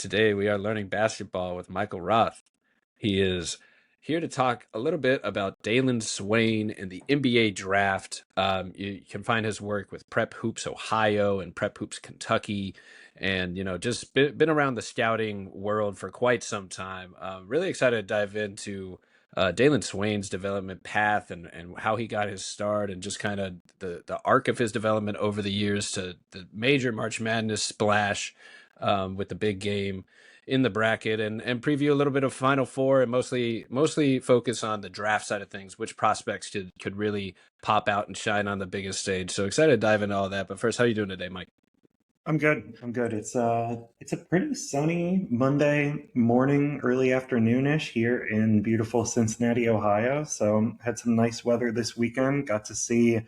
Today we are learning basketball with Michael Roth. He is here to talk a little bit about Dailyn Swain and the NBA draft. You can find his work with Prep Hoops Ohio and Prep Hoops Kentucky, and just been around the scouting world for quite some time. Really excited to dive into Dailyn Swain's development path and how he got his start and just kind of the arc of his development over the years to the major March Madness splash with the big game in the bracket and preview a little bit of Final Four and mostly focus on the draft side of things, which prospects could really pop out and shine on the biggest stage. So excited to dive into all that. But first, how are you doing today, Mike? I'm good. I'm good. It's a pretty sunny Monday morning, early afternoonish here in beautiful Cincinnati, Ohio. So had some nice weather this weekend. Got to see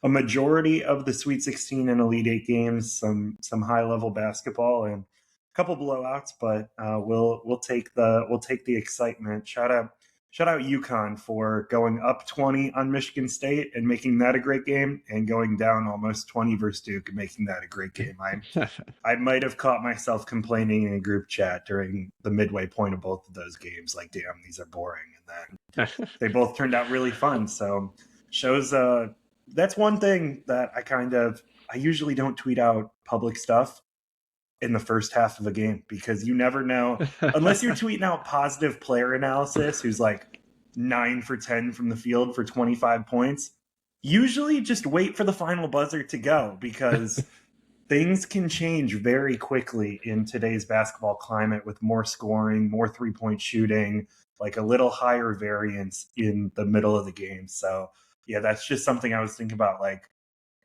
a majority of the Sweet 16 and Elite Eight games, some high level basketball, and a couple blowouts. But we'll take the excitement. Shout out UConn for going up 20 on Michigan State and making that a great game, and going down almost 20 versus Duke and making that a great game. I might have caught myself complaining in a group chat during the midway point of both of those games, like, damn, these are boring. And then they both turned out really fun. So shows that's one thing that I usually don't tweet out public stuff in the first half of a game, because you never know, unless you're tweeting out positive player analysis who's like 9 for 10 from the field for 25 points. Usually just wait for the final buzzer to go, because things can change very quickly in today's basketball climate with more scoring, more 3-point shooting, like a little higher variance in the middle of the game. So yeah, that's just something I was thinking about. Like,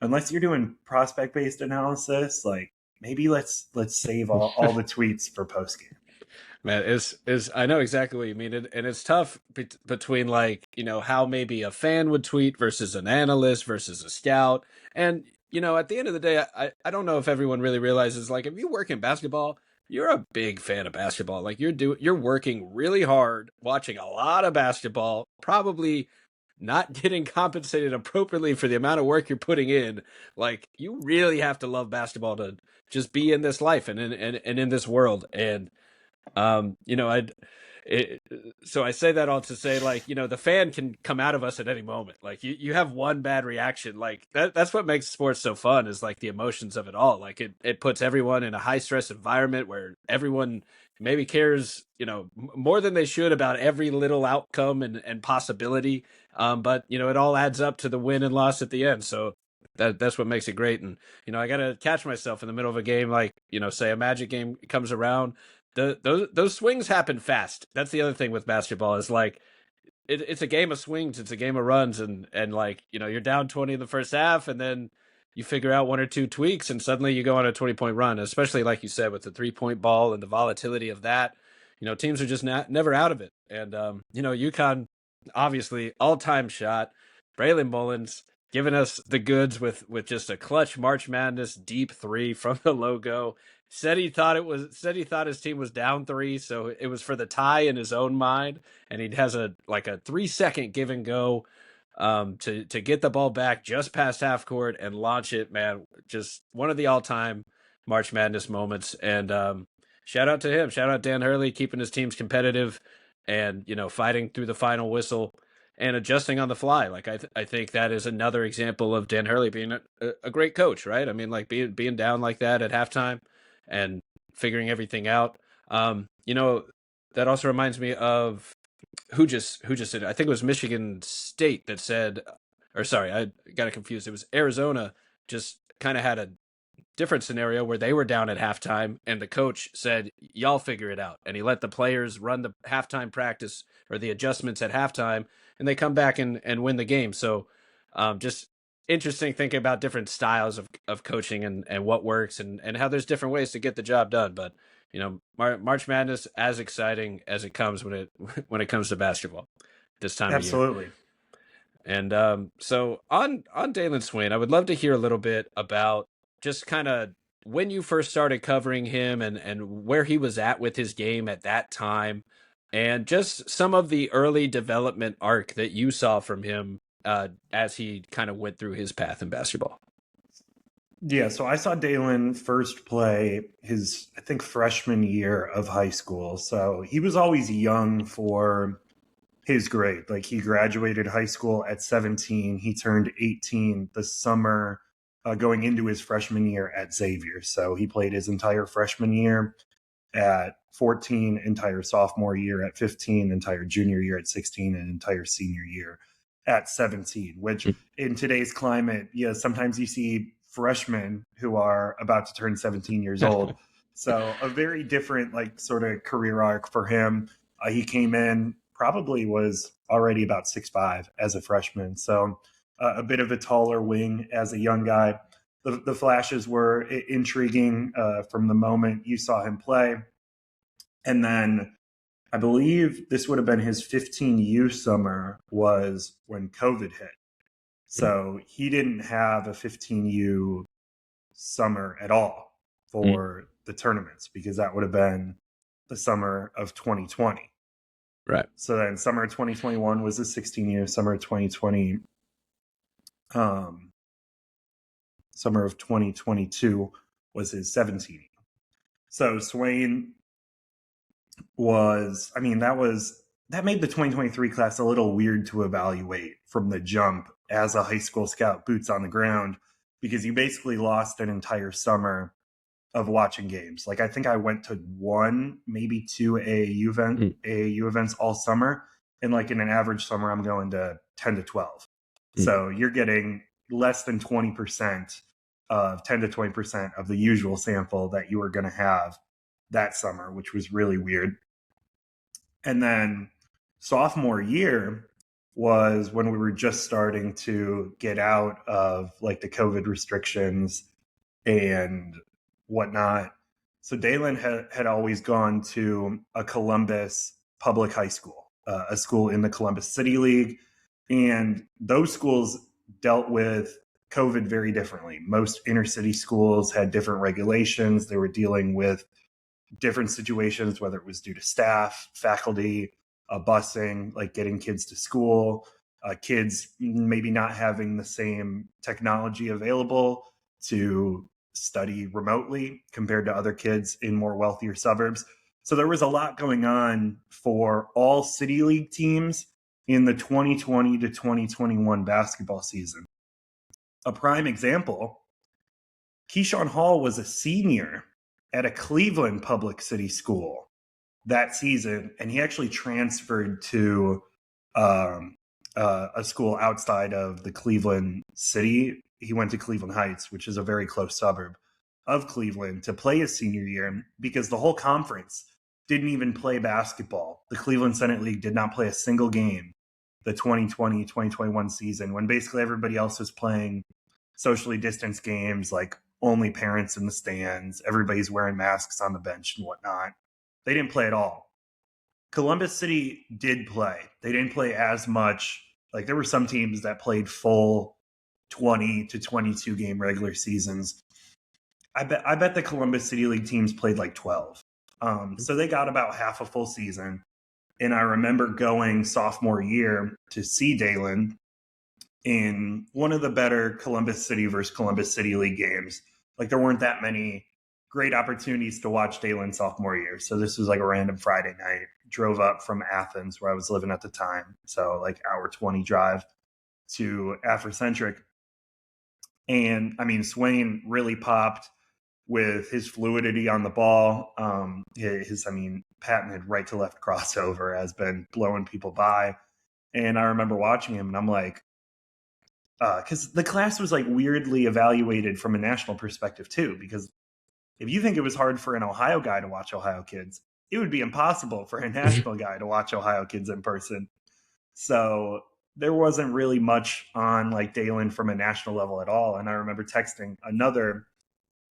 unless you're doing prospect based analysis, like, maybe let's save all the tweets for post game. Man, is I know exactly what you mean, and it's tough between like how maybe a fan would tweet versus an analyst versus a scout, and at the end of the day, I don't know if everyone really realizes, like, if you work in basketball, you're a big fan of basketball. Like, you're working really hard, watching a lot of basketball, probably not getting compensated appropriately for the amount of work you're putting in. Like, you really have to love basketball to just be in this life and in this world. And I'd it, so I say that all to say, like, the fan can come out of us at any moment. Like, you have one bad reaction, like that's what makes sports so fun, is like the emotions of it all. Like, it puts everyone in a high stress environment where everyone maybe cares, more than they should about every little outcome and possibility. But it all adds up to the win and loss at the end. So that's what makes it great. And I gotta catch myself in the middle of a game, like, say a Magic game comes around. Those swings happen fast. That's the other thing with basketball, is like it's a game of swings, it's a game of runs, and like, you're down 20 in the first half, and then you figure out one or two tweaks, and suddenly you go on a 20-point run. Especially like you said, with the 3-point ball and the volatility of that, teams are just never out of it. And UConn, obviously all-time shot, Braylon Mullins giving us the goods with just a clutch March Madness deep three from the logo. Said he thought his team was down three, so it was for the tie in his own mind, and he has a 3-second give and go to get the ball back just past half court and launch it. Man, just one of the all time March Madness moments. And shout out to him. Shout out Dan Hurley, keeping his teams competitive and fighting through the final whistle and adjusting on the fly. Like, I think that is another example of Dan Hurley being a great coach, right? I mean, like, being down like that at halftime and figuring everything out. That also reminds me of who just said it. I think it was Michigan State that said, or sorry, I got it confused. It was Arizona, just kind of had a different scenario where they were down at halftime and the coach said, y'all figure it out. And he let the players run the halftime practice or the adjustments at halftime, and they come back and win the game. So just interesting thinking about different styles of coaching and what works and how there's different ways to get the job done. But March Madness, as exciting as it comes when it comes to basketball this time of year. Absolutely. And so on Dailyn Swain, I would love to hear a little bit about just kind of when you first started covering him and where he was at with his game at that time, and just some of the early development arc that you saw from him as he kind of went through his path in basketball. Yeah, so I saw Dailyn first play his, I think, freshman year of high school. So he was always young for his grade. Like he graduated high school at 17. He turned 18 the summer going into his freshman year at Xavier. So he played his entire freshman year at 14, entire sophomore year at 15, entire junior year at 16, and entire senior year at 17, which in today's climate, yeah, sometimes you see freshmen who are about to turn 17 years old. So a very different, like, sort of career arc for him. He came in, probably was already about 6'5" as a freshman. So a bit of a taller wing as a young guy. The flashes were intriguing from the moment you saw him play. And then I believe this would have been his 15U summer was when COVID hit. So he didn't have a 15U summer at all for the tournaments because that would have been the summer of 2020. Right. So then summer of 2021 was his 16U, summer of 2020, summer of 2022 was his 17U. So Swain was, I mean, that made the 2023 class a little weird to evaluate from the jump as a high school scout, boots on the ground, because you basically lost an entire summer of watching games. Like I think I went to one, maybe two AAU events all summer, and like in an average summer, I'm going to 10 to 12. So you're getting less than 20% of 10 to 20% of the usual sample that you were going to have that summer, which was really weird. And then sophomore year was when we were just starting to get out of like the COVID restrictions and whatnot. So Dailyn had always gone to a Columbus public high school, a school in the Columbus City League. And those schools dealt with COVID very differently. Most inner city schools had different regulations. They were dealing with different situations, whether it was due to staff, faculty, busing, like getting kids to school, kids maybe not having the same technology available to study remotely compared to other kids in more wealthier suburbs. So there was a lot going on for all City League teams in the 2020 to 2021 basketball season. A prime example, Keyshawn Hall was a senior at a Cleveland public city school that season, and he actually transferred to a school outside of the Cleveland city. He went to Cleveland Heights, which is a very close suburb of Cleveland, to play his senior year because the whole conference didn't even play basketball. The Cleveland Senate League did not play a single game the 2020-2021 season when basically everybody else was playing socially distanced games, like only parents in the stands, everybody's wearing masks on the bench and whatnot. They didn't play at all. Columbus City did play. They didn't play as much. Like there were some teams that played full 20 to 22 game regular seasons. I bet the Columbus City League teams played like 12. So they got about half a full season. And I remember going sophomore year to see Dailyn in one of the better Columbus City versus Columbus City League games. Like there weren't that many great opportunities to watch Dailyn sophomore year. So this was like a random Friday night. Drove up from Athens where I was living at the time. So like hour 20 drive to Afrocentric. And I mean, Swain really popped with his fluidity on the ball. His patented right to left crossover has been blowing people by. And I remember watching him and I'm like, because the class was like weirdly evaluated from a national perspective too, because if you think it was hard for an Ohio guy to watch Ohio kids, it would be impossible for a national guy to watch Ohio kids in person. So there wasn't really much on like Dailyn from a national level at all. And I remember texting another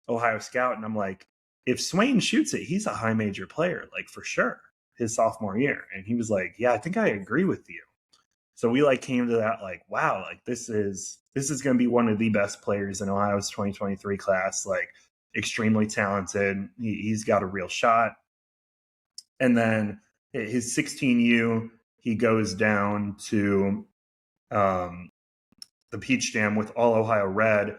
Ohio scout and I'm like, if Swain shoots it, he's a high major player, like for sure, his sophomore year. And he was like, yeah, I think I agree with you. So we like came to that like, wow, like this is going to be one of the best players in Ohio's 2023 class, like extremely talented. He's got a real shot. And then his 16U, he goes down to the Peach Jam with all Ohio Red.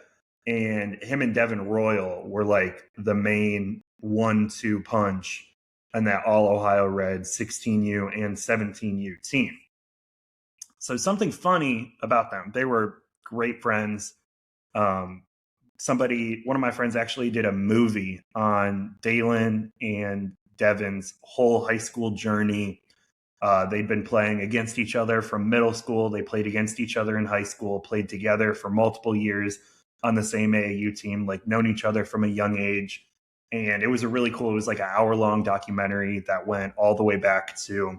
and him and Devin Royal were like the main 1-2 punch on that all Ohio Red 16U and 17U team. So something funny about them, they were great friends. One of my friends actually did a movie on Dailyn and Devin's whole high school journey. They'd been playing against each other from middle school. They played against each other in high school, played together for multiple years on the same AAU team, like known each other from a young age. And it was it was like an hour-long documentary that went all the way back to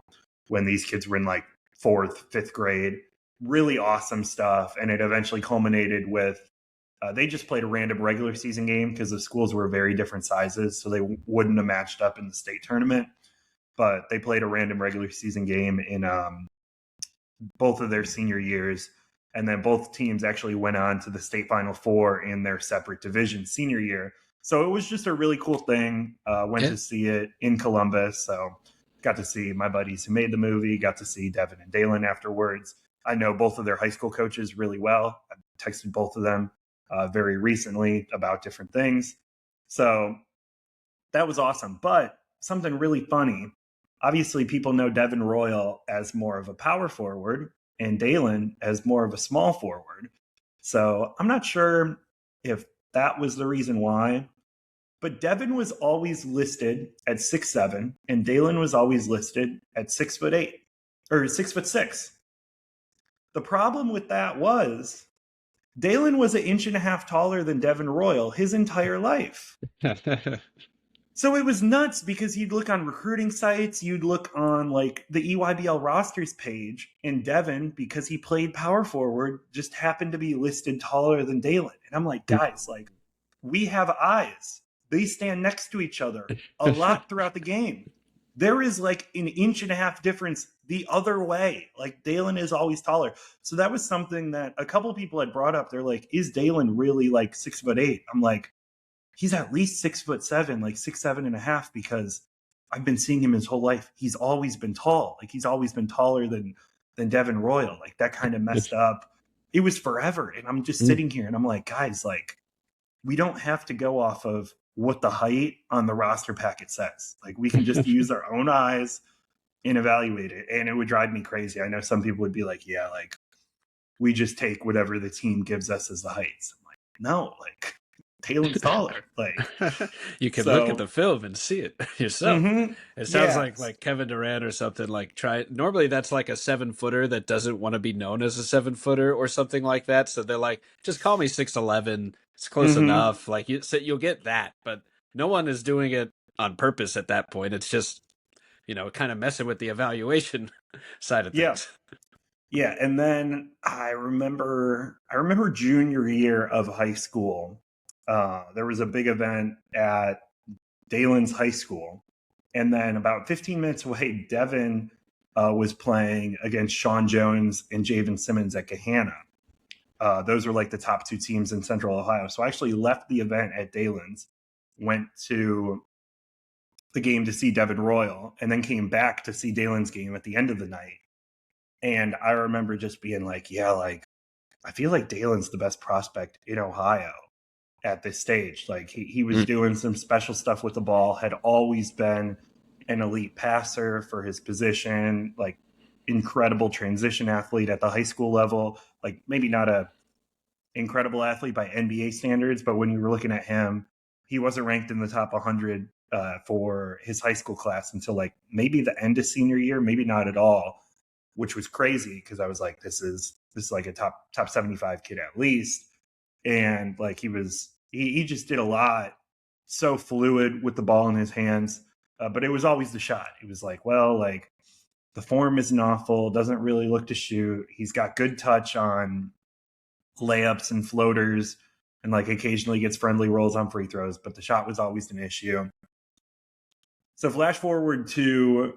when these kids were in like 4th, 5th grade. Really awesome stuff. And it eventually culminated with they just played a random regular season game because the schools were very different sizes, so they wouldn't have matched up in the state tournament. But they played a random regular season game in both of their senior years. And then both teams actually went on to the state Final Four in their separate division senior year. So it was just a really cool thing. Went to see it in Columbus. So got to see my buddies who made the movie, got to see Devin and Dailyn afterwards. I know both of their high school coaches really well. I texted both of them very recently about different things. So that was awesome. But something really funny. Obviously, people know Devin Royal as more of a power forward and Dailyn as more of a small forward. So I'm not sure if that was the reason why. But Devin was always listed at 6'7", and Dailyn was always listed at 6'8", or 6'6". The problem with that was Dailyn was 1.5 inches taller than Devin Royal his entire life. So it was nuts because you'd look on recruiting sites, you'd look on like the EYBL rosters page, and Devin, because he played power forward, just happened to be listed taller than Dailyn. And I'm like, guys, like, we have eyes. They stand next to each other a lot throughout the game. There is like 1.5 inches difference the other way. Like Dailyn is always taller. So that was something that a couple people had brought up. They're like, is Dailyn really like 6'8"? I'm like, he's at least 6'7", like 6'7.5", because I've been seeing him his whole life. He's always been tall. Like he's always been taller than Devin Royal. Like that kind of messed up. It was forever. And I'm just sitting here and I'm like, guys, like we don't have to go off of what the height on the roster packet says. Like we can just use our own eyes and evaluate it. And it would drive me crazy. I know some people would be like, yeah, like we just take whatever the team gives us as the heights. I'm like, no, like Dailyn's taller. Like you can look at the film and see it yourself. Mm-hmm. It sounds like Kevin Durant or something. Like normally that's like a 7-footer that doesn't want to be known as a 7-footer or something like that. So they're like, just call me 6'11". It's close enough. Like you'll get that, but no one is doing it on purpose at that point. It's just kind of messing with the evaluation side of things. Yeah, and then I remember junior year of high school. There was a big event at Dailyn's high school. And then about 15 minutes away, Devin was playing against Sean Jones and Javen Simmons at Gahanna. Those were like the top 2 teams in Central Ohio. So I actually left the event at Dailyn's, went to the game to see Devin Royal, and then came back to see Dailyn's game at the end of the night. And I remember just being like, yeah, like I feel like Dailyn's the best prospect in Ohio at this stage. Like he was doing some special stuff with the ball, had always been an elite passer for his position, like incredible transition athlete at the high school level, like maybe not a incredible athlete by NBA standards, but when you were looking at him, he wasn't ranked in the top 100 for his high school class until like maybe the end of senior year, maybe not at all, which was crazy because I was like, this is like a top 75 kid at least. And like he just did a lot, so fluid with the ball in his hands, but it was always the shot. It was like, well, like the form isn't awful, doesn't really look to shoot. He's got good touch on layups and floaters, and like occasionally gets friendly rolls on free throws, but the shot was always an issue. So flash forward to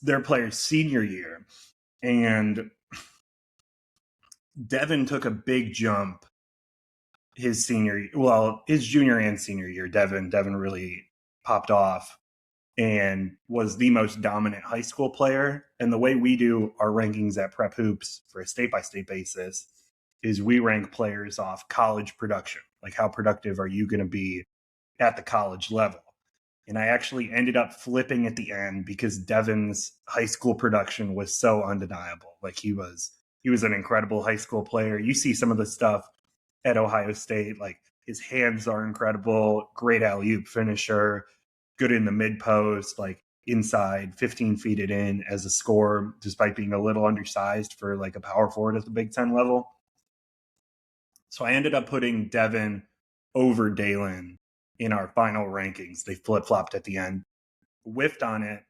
their player's senior year, and Devin took a big jump his junior and senior year. Devin really popped off and was the most dominant high school player. And the way we do our rankings at Prep Hoops for a state-by-state basis is we rank players off college production. Like, how productive are you going to be at the college level? And I actually ended up flipping at the end because Devin's high school production was so undeniable. Like, he was an incredible high school player. You see some of the stuff at Ohio State, like his hands are incredible, great alley-oop finisher, good in the mid post, like inside 15 feet it in as a scorer, despite being a little undersized for like a power forward at the Big Ten level. So I ended up putting Devin over Dailyn in our final rankings. They flip-flopped at the end, whiffed on it.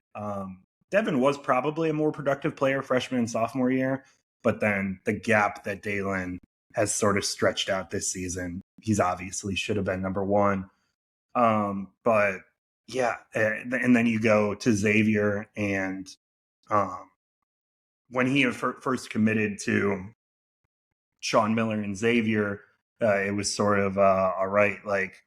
Devin was probably a more productive player freshman and sophomore year, but then the gap that Dailyn has sort of stretched out this season, he's obviously should have been number one. But yeah, and then you go to Xavier, and when he first committed to Sean Miller and Xavier, it was sort of all right. Like,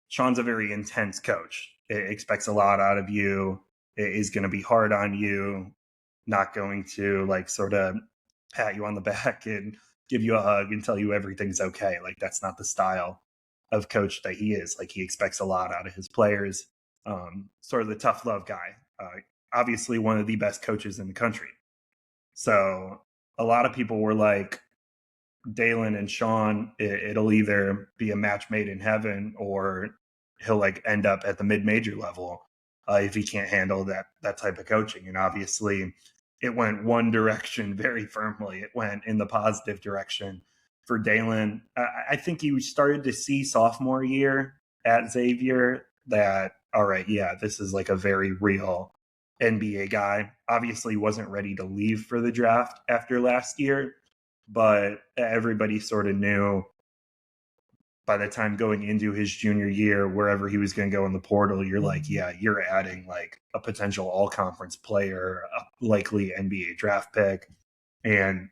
Sean's a very intense coach. It expects a lot out of you. It is going to be hard on you. Not going to like sort of pat you on the back and give you a hug and tell you everything's okay. Like, that's not the style of coach that he is. Like, he expects a lot out of his players. Sort of the tough love guy. Obviously, one of the best coaches in the country. So a lot of people were like, Dailyn and Sean, it'll either be a match made in heaven or he'll like end up at the mid-major level if he can't handle that type of coaching. And obviously it went one direction very firmly. It went in the positive direction for Dailyn. I think you started to see sophomore year at Xavier that, all right, yeah, this is like a very real NBA guy. Obviously wasn't ready to leave for the draft after last year, but everybody sort of knew by the time going into his junior year, wherever he was going to go in the portal, you're like, yeah, you're adding like a potential all-conference player, a likely NBA draft pick. And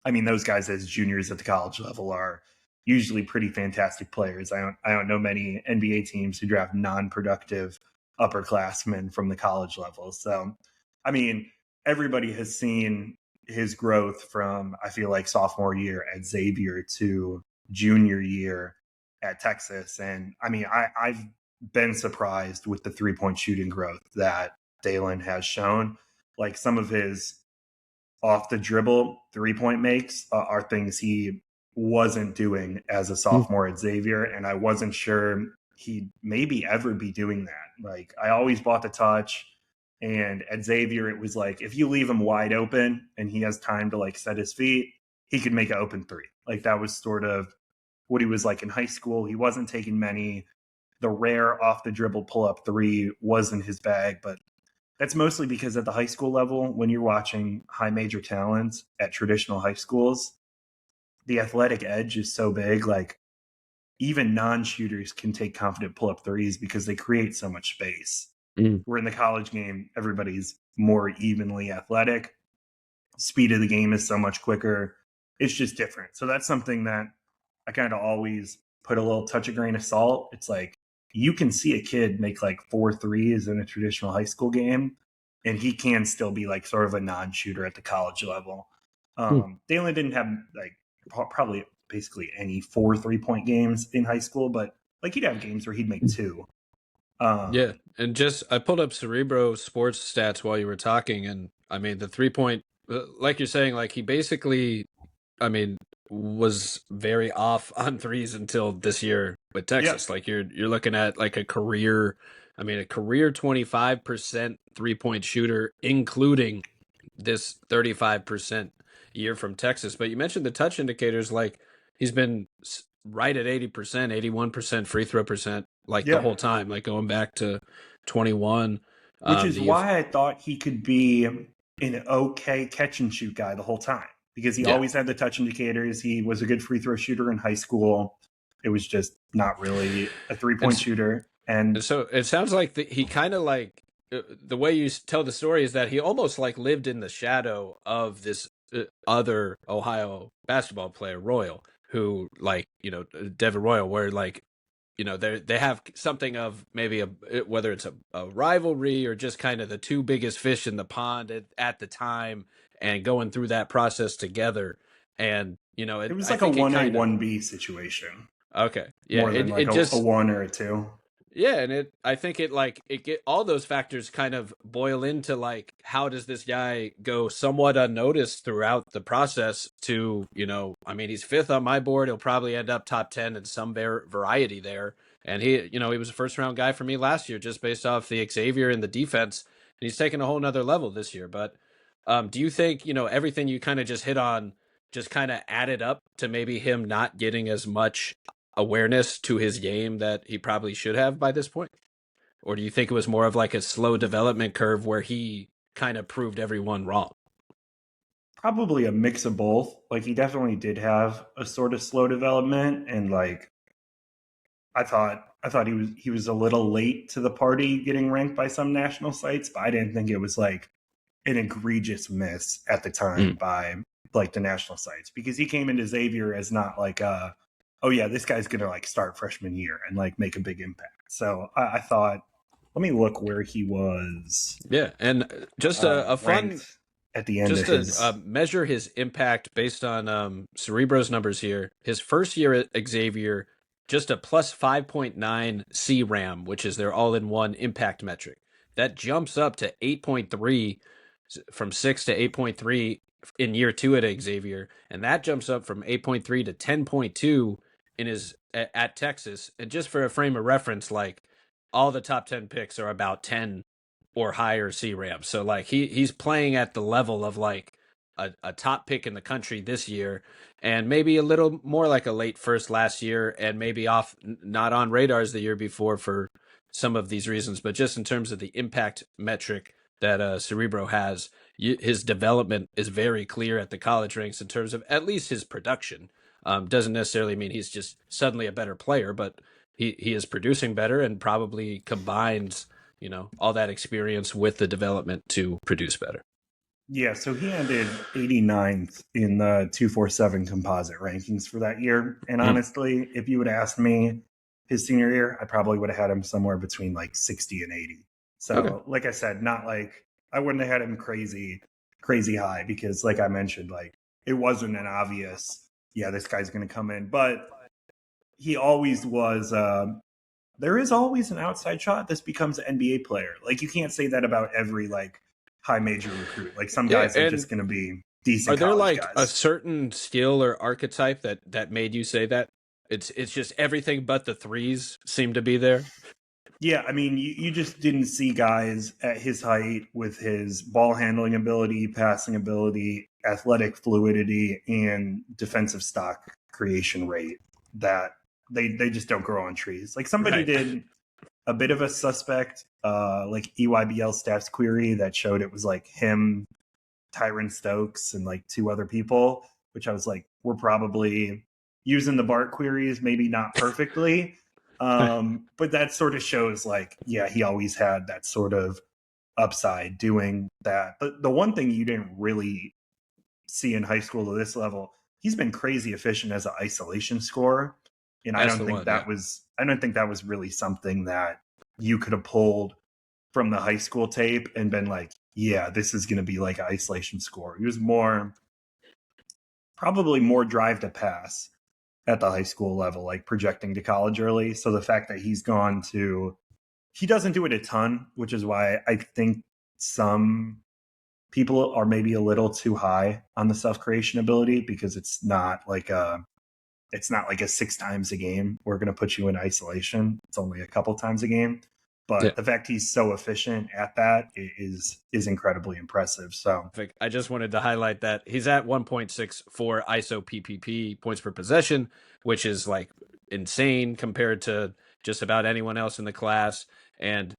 I mean, those guys as juniors at the college level are usually pretty fantastic players. I don't know many NBA teams who draft non-productive upperclassmen from the college level. So, I mean, everybody has seen his growth from, I feel like, sophomore year at Xavier to junior year at Texas. And I mean, I've been surprised with the 3-point shooting growth that Dailyn has shown. Like, some of his off the dribble 3-point makes are things he wasn't doing as a sophomore at Xavier. And I wasn't sure he'd maybe ever be doing that. Like, I always bought the touch. And at Xavier, it was like, if you leave him wide open and he has time to like set his feet, he could make an open three. Like, that was sort of what he was like in high school. He wasn't taking many. The rare off the dribble pull up three wasn't his bag, but that's mostly because at the high school level, when you're watching high major talents at traditional high schools, the athletic edge is so big. Like, even non-shooters can take confident pull up threes because they create so much space. Where in the college game, everybody's more evenly athletic. Speed of the game is so much quicker. It's just different. So that's something that I kind of always put a little touch of grain of salt. It's like, you can see a kid make like 4 threes in a traditional high school game, and he can still be like sort of a non-shooter at the college level. Dailyn didn't have like probably basically any 4 3-point games in high school, but like, he'd have games where he'd make 2. Yeah, and just I pulled up Cerebro sports stats while you were talking, and I mean the 3-point, like you're saying, like he basically, I mean, was very off on threes until this year with Texas. Yeah. Like you're looking at like a career 25% 3-point shooter, including this 35% year from Texas. But you mentioned the touch indicators, like he's been right at 80%, 81% free throw percent, like the whole time, like going back to 21. Which is why I thought he could be an okay catch and shoot guy the whole time, because he always had the touch indicators. He was a good free throw shooter in high school. It was just not really a 3-point shooter. And so it sounds like he kind of like, the way you tell the story is that he almost like lived in the shadow of this other Ohio basketball player, Royal, who, like, Devin Royal, where like, they have something of maybe whether it's a rivalry or just kind of the two biggest fish in the pond at the time, and going through that process together. And it was like a 1A, 1B situation. Okay. Yeah, more than it like it a just one or a two. yeah, and I think it get all those factors kind of boil into like how does this guy go somewhat unnoticed throughout the process to, I mean, he's fifth on my board. He'll probably end up top 10 in some variety there. And he was a first round guy for me last year just based off the Xavier and the defense. And he's taken a whole nother level this year. But do you think, everything you kind of just hit on just kind of added up to maybe him not getting as much awareness to his game that he probably should have by this point? Or do you think it was more of like a slow development curve where he kind of proved everyone wrong? Probably a mix of both. Like he definitely did have a sort of slow development, and like I thought he was a little late to the party getting ranked by some national sites, but I didn't think it was like an egregious miss at the time Mm. by like the national sites, because he came into Xavier as not like oh yeah, this guy's gonna like start freshman year and like make a big impact. So I thought, let me look where he was Yeah, and just a fun ranked at the end just of to his. measure his impact based on Cerebro's numbers here. His first year at Xavier, just a plus 5.9 CRAM, which is their all-in-one impact metric. That jumps up to 8.3 from 6 to 8.3 in year 2 at Xavier, and that jumps up from 8.3 to 10.2 in his at Texas. And just for a frame of reference, like all the top 10 picks are about 10 or higher CRAM. So like he's playing at the level of like a top pick in the country this year, and maybe a little more like a late first last year, and maybe off not on radars the year before for some of these reasons. But just in terms of the impact metric that Cerebro has, his development is very clear at the college ranks in terms of at least his production. Doesn't necessarily mean he's just suddenly a better player, but he is producing better and probably combines all that experience with the development to produce better. Yeah, so he ended 89th in the 247 composite rankings for that year. And Mm. honestly, if you would ask me his senior year, I probably would have had him somewhere between like 60 and 80. Okay. So, like I said, not like I wouldn't have had him crazy high, because like I mentioned, like it wasn't an obvious, yeah, this guy's going to come in, but he always was there is always an outside shot this becomes an NBA player. Like you can't say that about every like high major recruit. Like some Yeah, guys are and just going to be are decent there college like a guys. certain skill or archetype that made you say that? It's just everything but the threes seem to be there. Yeah, I mean, you just didn't see guys at his height with his ball handling ability, passing ability, athletic fluidity, and defensive stock creation rate that they just don't grow on trees. Like somebody Right. did a bit of a suspect like EYBL stats query that showed it was like him, Tyron Stokes, and like two other people, which I was like, we're probably using the BART queries, maybe not perfectly. But that sort of shows like, yeah, he always had that sort of upside doing that. But the one thing you didn't really see in high school to this level, he's been crazy efficient as an isolation scorer. And That's the one. Yeah. I don't think that was really something that you could have pulled from the high school tape and been like, yeah, this is going to be like an isolation score. He was probably more drive to pass at the high school level, like projecting to college early. So the fact that he doesn't do it a ton, which is why I think some people are maybe a little too high on the self creation ability, because it's not like a 6 times a game we're going to put you in isolation. It's only a couple times a game. Yeah. But the fact he's so efficient at that is incredibly impressive. So I just wanted to highlight that he's at 1.64 ISO PPP points per possession, which is like insane compared to just about anyone else in the class. And,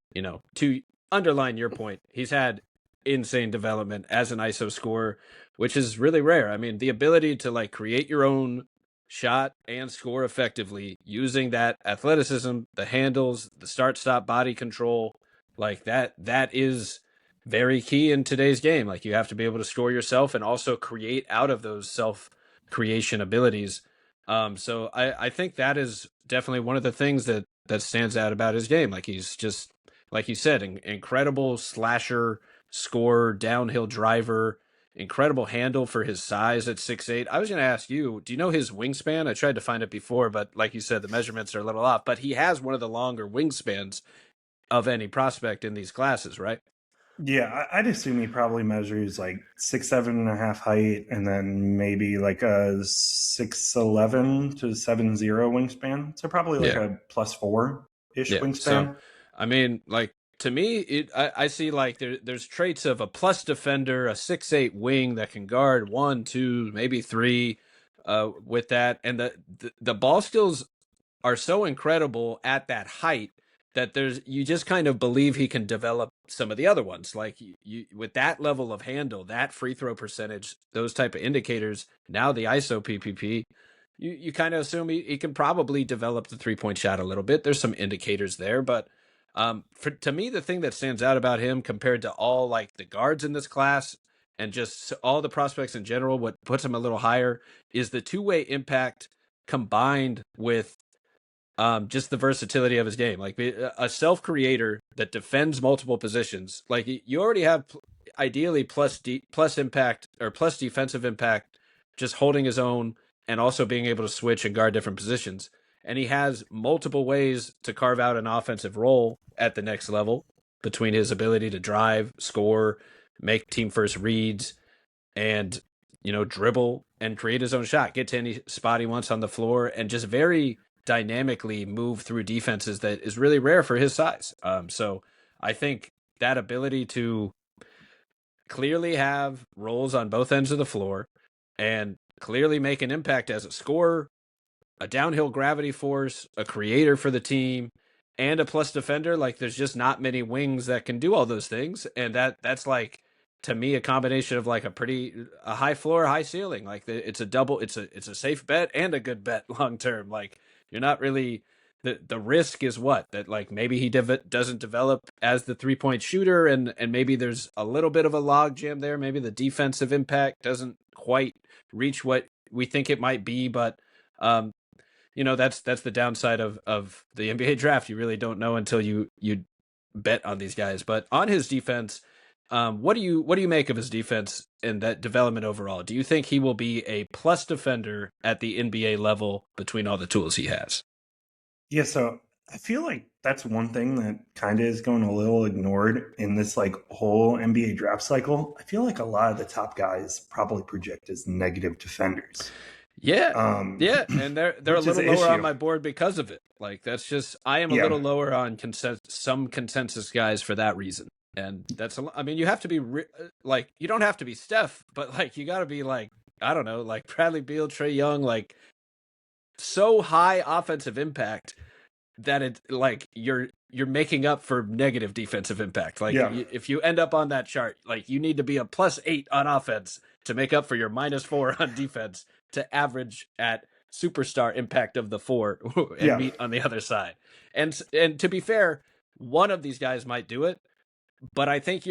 to underline your point, he's had insane development as an ISO scorer, which is really rare. I mean, the ability to like create your own shot and score effectively using that athleticism, the handles, the start stop body control, like that is very key in today's game. Like you have to be able to score yourself and also create out of those self creation abilities. So I think that is definitely one of the things that stands out about his game. Like he's just like you said, incredible slasher, scorer, downhill driver. incredible handle for his size at 6'8". I was going to ask you, do you know his wingspan? I tried to find it before, but like you said, the measurements are a little off. But he has one of the longer wingspans of any prospect in these classes, right? Yeah, I'd assume he probably measures like 6'7.5" height, and then maybe like a 6'11" to 7'0" wingspan. So probably like Yeah. a +4 ish Yeah. So, wingspan. I mean, like to me, I see like there's traits of a plus defender, a 6'8" wing that can guard one, two, maybe three, with that, and the ball skills are so incredible at that height that you just kind of believe he can develop some of the other ones. Like you with that level of handle, that free throw percentage, those type of indicators. Now the ISO PPP, you kind of assume he can probably develop the 3-point shot a little bit. There's some indicators there, but to me, the thing that stands out about him compared to all like the guards in this class and just all the prospects in general, what puts him a little higher is the two-way impact combined with just the versatility of his game. Like a self creator that defends multiple positions. Like you already have ideally plus impact or plus defensive impact, just holding his own and also being able to switch and guard different positions. And he has multiple ways to carve out an offensive role at the next level between his ability to drive, score, make team first reads, and dribble and create his own shot, get to any spot he wants on the floor, and just very dynamically move through defenses that is really rare for his size. So I think that ability to clearly have roles on both ends of the floor and clearly make an impact as a scorer, a downhill gravity force, a creator for the team, and a plus defender. Like there's just not many wings that can do all those things, and that's like to me a combination of like a high floor, high ceiling. Like it's a double, it's a safe bet and a good bet long term. Like you're not really the risk is what that like maybe he doesn't develop as the 3-point shooter, and maybe there's a little bit of a log jam there. Maybe the defensive impact doesn't quite reach what we think it might be, but um, that's the downside of the NBA draft. You really don't know until you bet on these guys. But on his defense, what do you make of his defense and that development overall? Do you think he will be a plus defender at the NBA level between all the tools he has? Yeah, so I feel like that's one thing that kind of is going a little ignored in this like whole NBA draft cycle. I feel like a lot of the top guys probably project as negative defenders, Yeah. um, Yeah, and they're a which is little an lower on issue. my board because of it. Like that's just I am a Yeah, little lower on some consensus guys for that reason. And I mean, you have to be like you don't have to be Steph, but like you got to be like I don't know, like Bradley Beal, Trey Young, like so high offensive impact that it like you're making up for negative defensive impact. Like yeah, if you end up on that chart, like you need to be a +8 on offense to make up for your -4 on defense to average at superstar impact of the 4 and yeah. meet on the other side. And to be fair, one of these guys might do it, but I think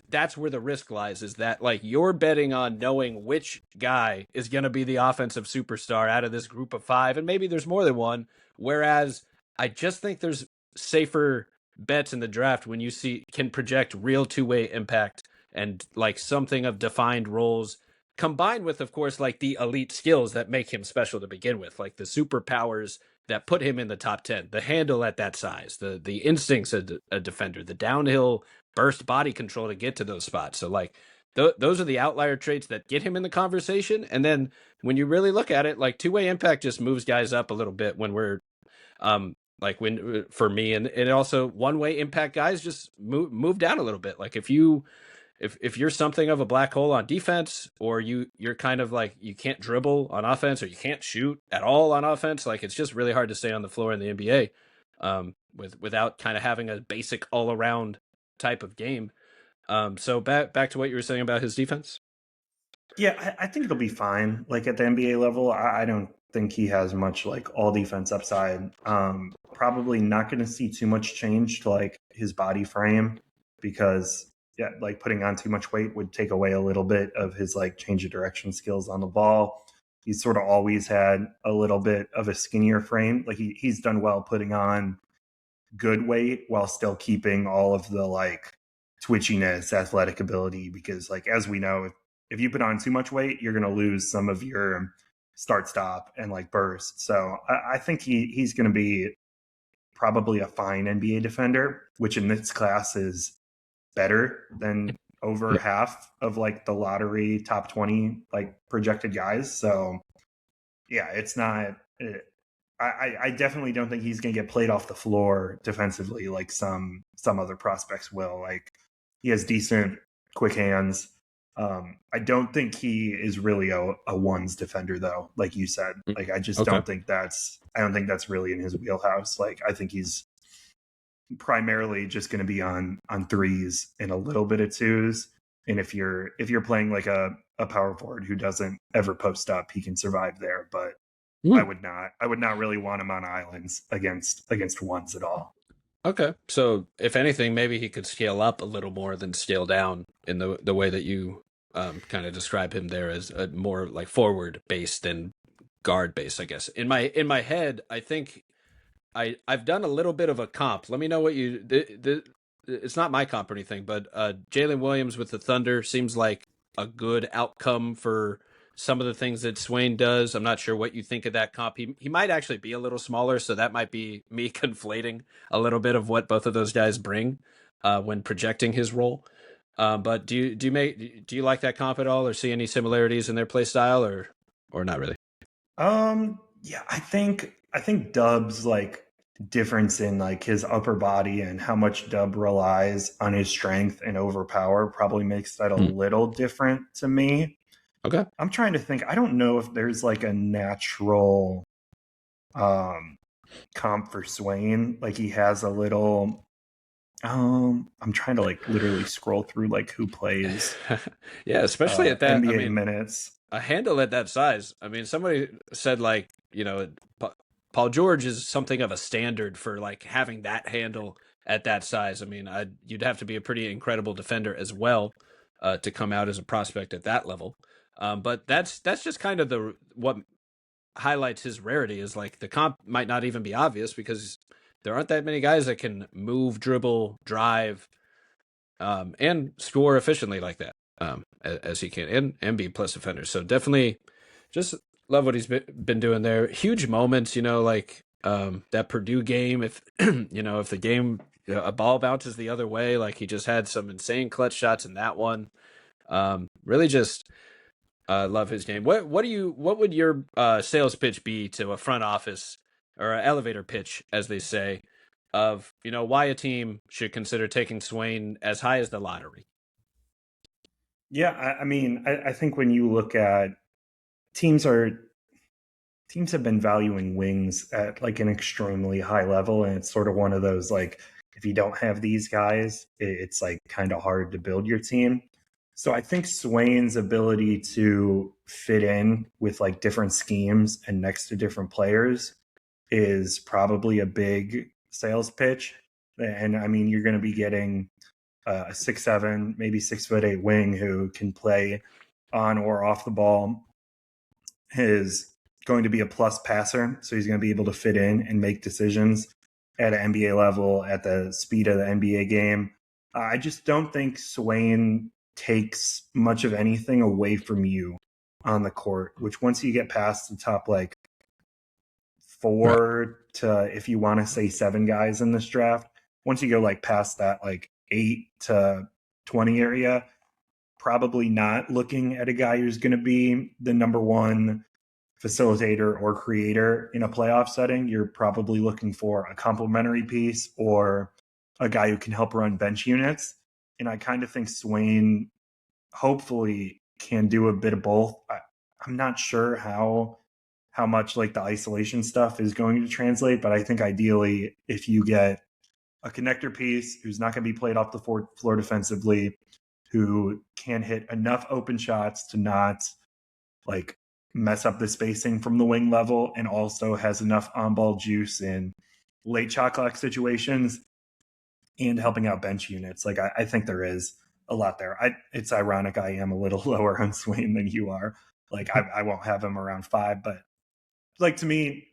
that's where the risk lies is that like you're betting on knowing which guy is going to be the offensive superstar out of this group of 5, and maybe there's more than one, whereas I just think there's safer bets in the draft when you can project real two-way impact and like something of defined roles combined with of course like the elite skills that make him special to begin with, like the superpowers that put him in the top 10, the handle at that size, the instincts of a defender, the downhill burst body control to get to those spots. So like those are the outlier traits that get him in the conversation. And then when you really look at it, like two-way impact just moves guys up a little bit when we're like when for me, and also one-way impact guys just move down a little bit. Like if you're something of a black hole on defense, or you're kind of like you can't dribble on offense, or you can't shoot at all on offense, like it's just really hard to stay on the floor in the NBA without kind of having a basic all around type of game. So back to what you were saying about his defense. Yeah, I think it'll be fine. Like at the NBA level, I don't think he has much like all defense upside. Probably not going to see too much change to like his body frame because yeah, like putting on too much weight would take away a little bit of his like change of direction skills on the ball. He's sort of always had a little bit of a skinnier frame. Like he's done well putting on good weight while still keeping all of the like twitchiness, athletic ability. Because like as we know, if you put on too much weight, you're going to lose some of your start stop and like burst. So I think he's going to be probably a fine NBA defender, which in this class is better than over half of like the lottery top 20 like projected guys. So yeah, it's not. I definitely don't think he's going to get played off the floor defensively like some other prospects will. Like he has decent quick hands. I don't think he is really a ones defender though. Like you said, like I just Okay. don't think that's really in his wheelhouse. Like I think he's primarily just going to be on threes and a little bit of twos. And if you're playing like a power forward who doesn't ever post up, he can survive there. But I would not really want him on islands against ones at all. Okay. So if anything, maybe he could scale up a little more than scale down in the way that you kind of describe him there as a more like forward based than guard based, I guess. In my head, I think I've done a little bit of a comp. Let me know what you it's not my comp or anything, but Jalen Williams with the Thunder seems like a good outcome for some of the things that Swain does. I'm not sure what you think of that comp. He might actually be a little smaller, so that might be me conflating a little bit of what both of those guys bring when projecting his role. But do you like that comp at all, or see any similarities in their play style, or not really? Yeah, I think Dub's like difference in like his upper body and how much Dub relies on his strength and overpower probably makes that a little different to me. Okay. I'm trying to think. I don't know if there's like a natural comp for Swain. Like he has a little I'm trying to like literally scroll through like who plays Yeah, especially at that. I NBA mean, minutes. a handle at that size. I mean, somebody said like, Paul George is something of a standard for like having that handle at that size. I mean, you'd have to be a pretty incredible defender as well to come out as a prospect at that level. But that's just kind of the what highlights his rarity is like the comp might not even be obvious because there aren't that many guys that can move, dribble, drive, and score efficiently like that, as he can, and be plus offenders. So definitely, just love what he's been doing there. Huge moments, like that Purdue game. If if the game a ball bounces the other way, like he just had some insane clutch shots in that one. Really just love his game. What would your sales pitch be to a front office or an elevator pitch, as they say, of why a team should consider taking Swain as high as the lottery? Yeah, I mean, I think when you look at teams have been valuing wings at like an extremely high level, and it's sort of one of those like if you don't have these guys, it's like kind of hard to build your team. So I think Swain's ability to fit in with like different schemes and next to different players is probably a big sales pitch. And I mean, you're going to be getting a 6'7", maybe 6'8" wing who can play on or off the ball. Is going to be a plus passer, so he's going to be able to fit in and make decisions at an NBA level at the speed of the NBA game. I just don't think Swain takes much of anything away from you on the court, which once you get past the top like Right. 4 to, if you want to say 7 guys in this draft, once you go like past that like 8 to 20 area, probably not looking at a guy who's going to be the number one facilitator or creator in a playoff setting. You're probably looking for a complementary piece or a guy who can help run bench units. And I kind of think Swain hopefully can do a bit of both. I'm not sure how much like the isolation stuff is going to translate, but I think ideally if you get a connector piece who's not going to be played off the floor defensively, who can hit enough open shots to not like mess up the spacing from the wing level, and also has enough on-ball juice in late shot clock situations and helping out bench units. Like I think there is a lot there. It's ironic I am a little lower on Swain than you are. Like I won't have him around 5, but like to me,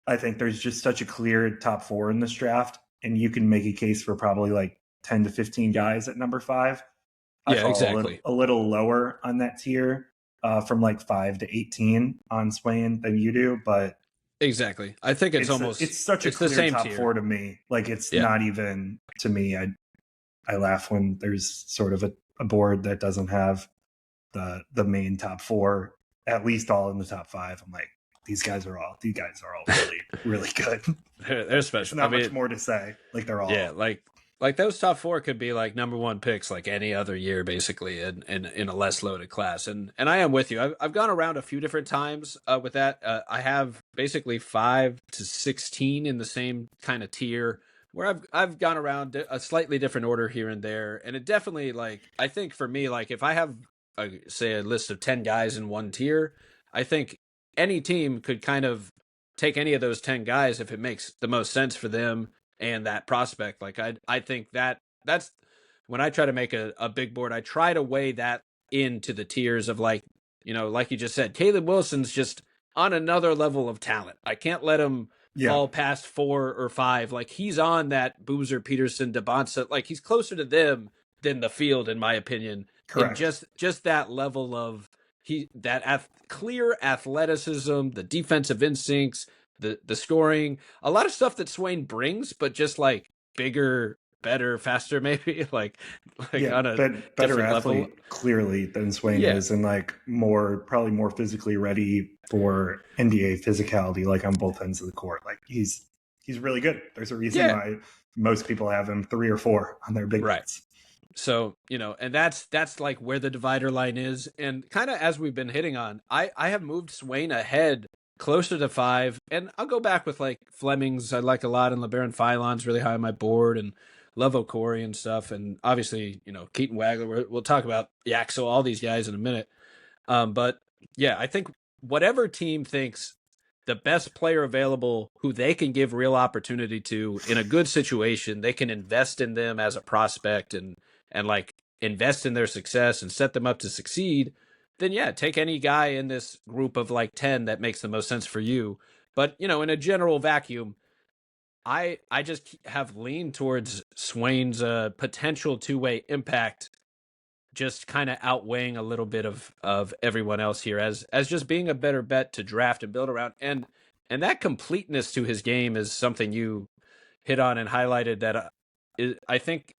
I think there's just such a clear top 4 in this draft, and you can make a case for probably like 10 to 15 guys at number 5. I Yeah, fall exactly. a little lower on that tier, from like 5 to 18 on Swain than you do, but Exactly. I think it's such a it's the clear same top tier. four to me. Like it's Yeah. not even to me. I laugh when there's sort of a board that doesn't have the main top four, at least all in the top five. I'm like, these guys are all really, really good. They're There's special. I not much mean, more to say. Like they're yeah, all like those top four could be like number one picks like any other year, basically, in a less loaded class. And I am with you. I've gone around a few different times with that. I have basically 5 to 16 in the same kind of tier where I've gone around a slightly different order here and there. And it definitely, like, I think for me, like if I have say a list of 10 guys in one tier, I think any team could kind of take any of those 10 guys if it makes the most sense for them and that prospect. Like I think that's when I try to make a big board, I try to weigh that into the tiers of, like, like you just said, Caleb Wilson's just on another level of talent. I can't let him yeah, fall past 4 or 5. Like he's on that Boozer, Peterson, DeBonsa. Like he's closer to them than the field, in my opinion, in correct. just that level of clear athleticism, the defensive instincts, the scoring, a lot of stuff that Swain brings, but just like bigger, better, faster, maybe like Yeah, on a but better different level. athlete clearly than Swain Yeah, is, and like probably more physically ready for NBA physicality, like on both ends of the court. Like he's really good. There's a reason yeah, why most people have him 3 or 4 on their big right. boards. So, and that's like where the divider line is. And kind of as we've been hitting on, I have moved Swain ahead closer to 5. And I'll go back with like Fleming's I like a lot, and LeBaron Philon's really high on my board, and love Okori and stuff. And obviously, Keaton Wagler, we'll talk about Yaxel, all these guys in a minute. But yeah, I think whatever team thinks the best player available who they can give real opportunity to in a good situation, they can invest in them as a prospect and like invest in their success and set them up to succeed, then yeah, take any guy in this group of like 10 that makes the most sense for you. But, in a general vacuum, I just have leaned towards Swain's potential two-way impact just kind of outweighing a little bit of everyone else here as just being a better bet to draft and build around. And that completeness to his game is something you hit on and highlighted that I think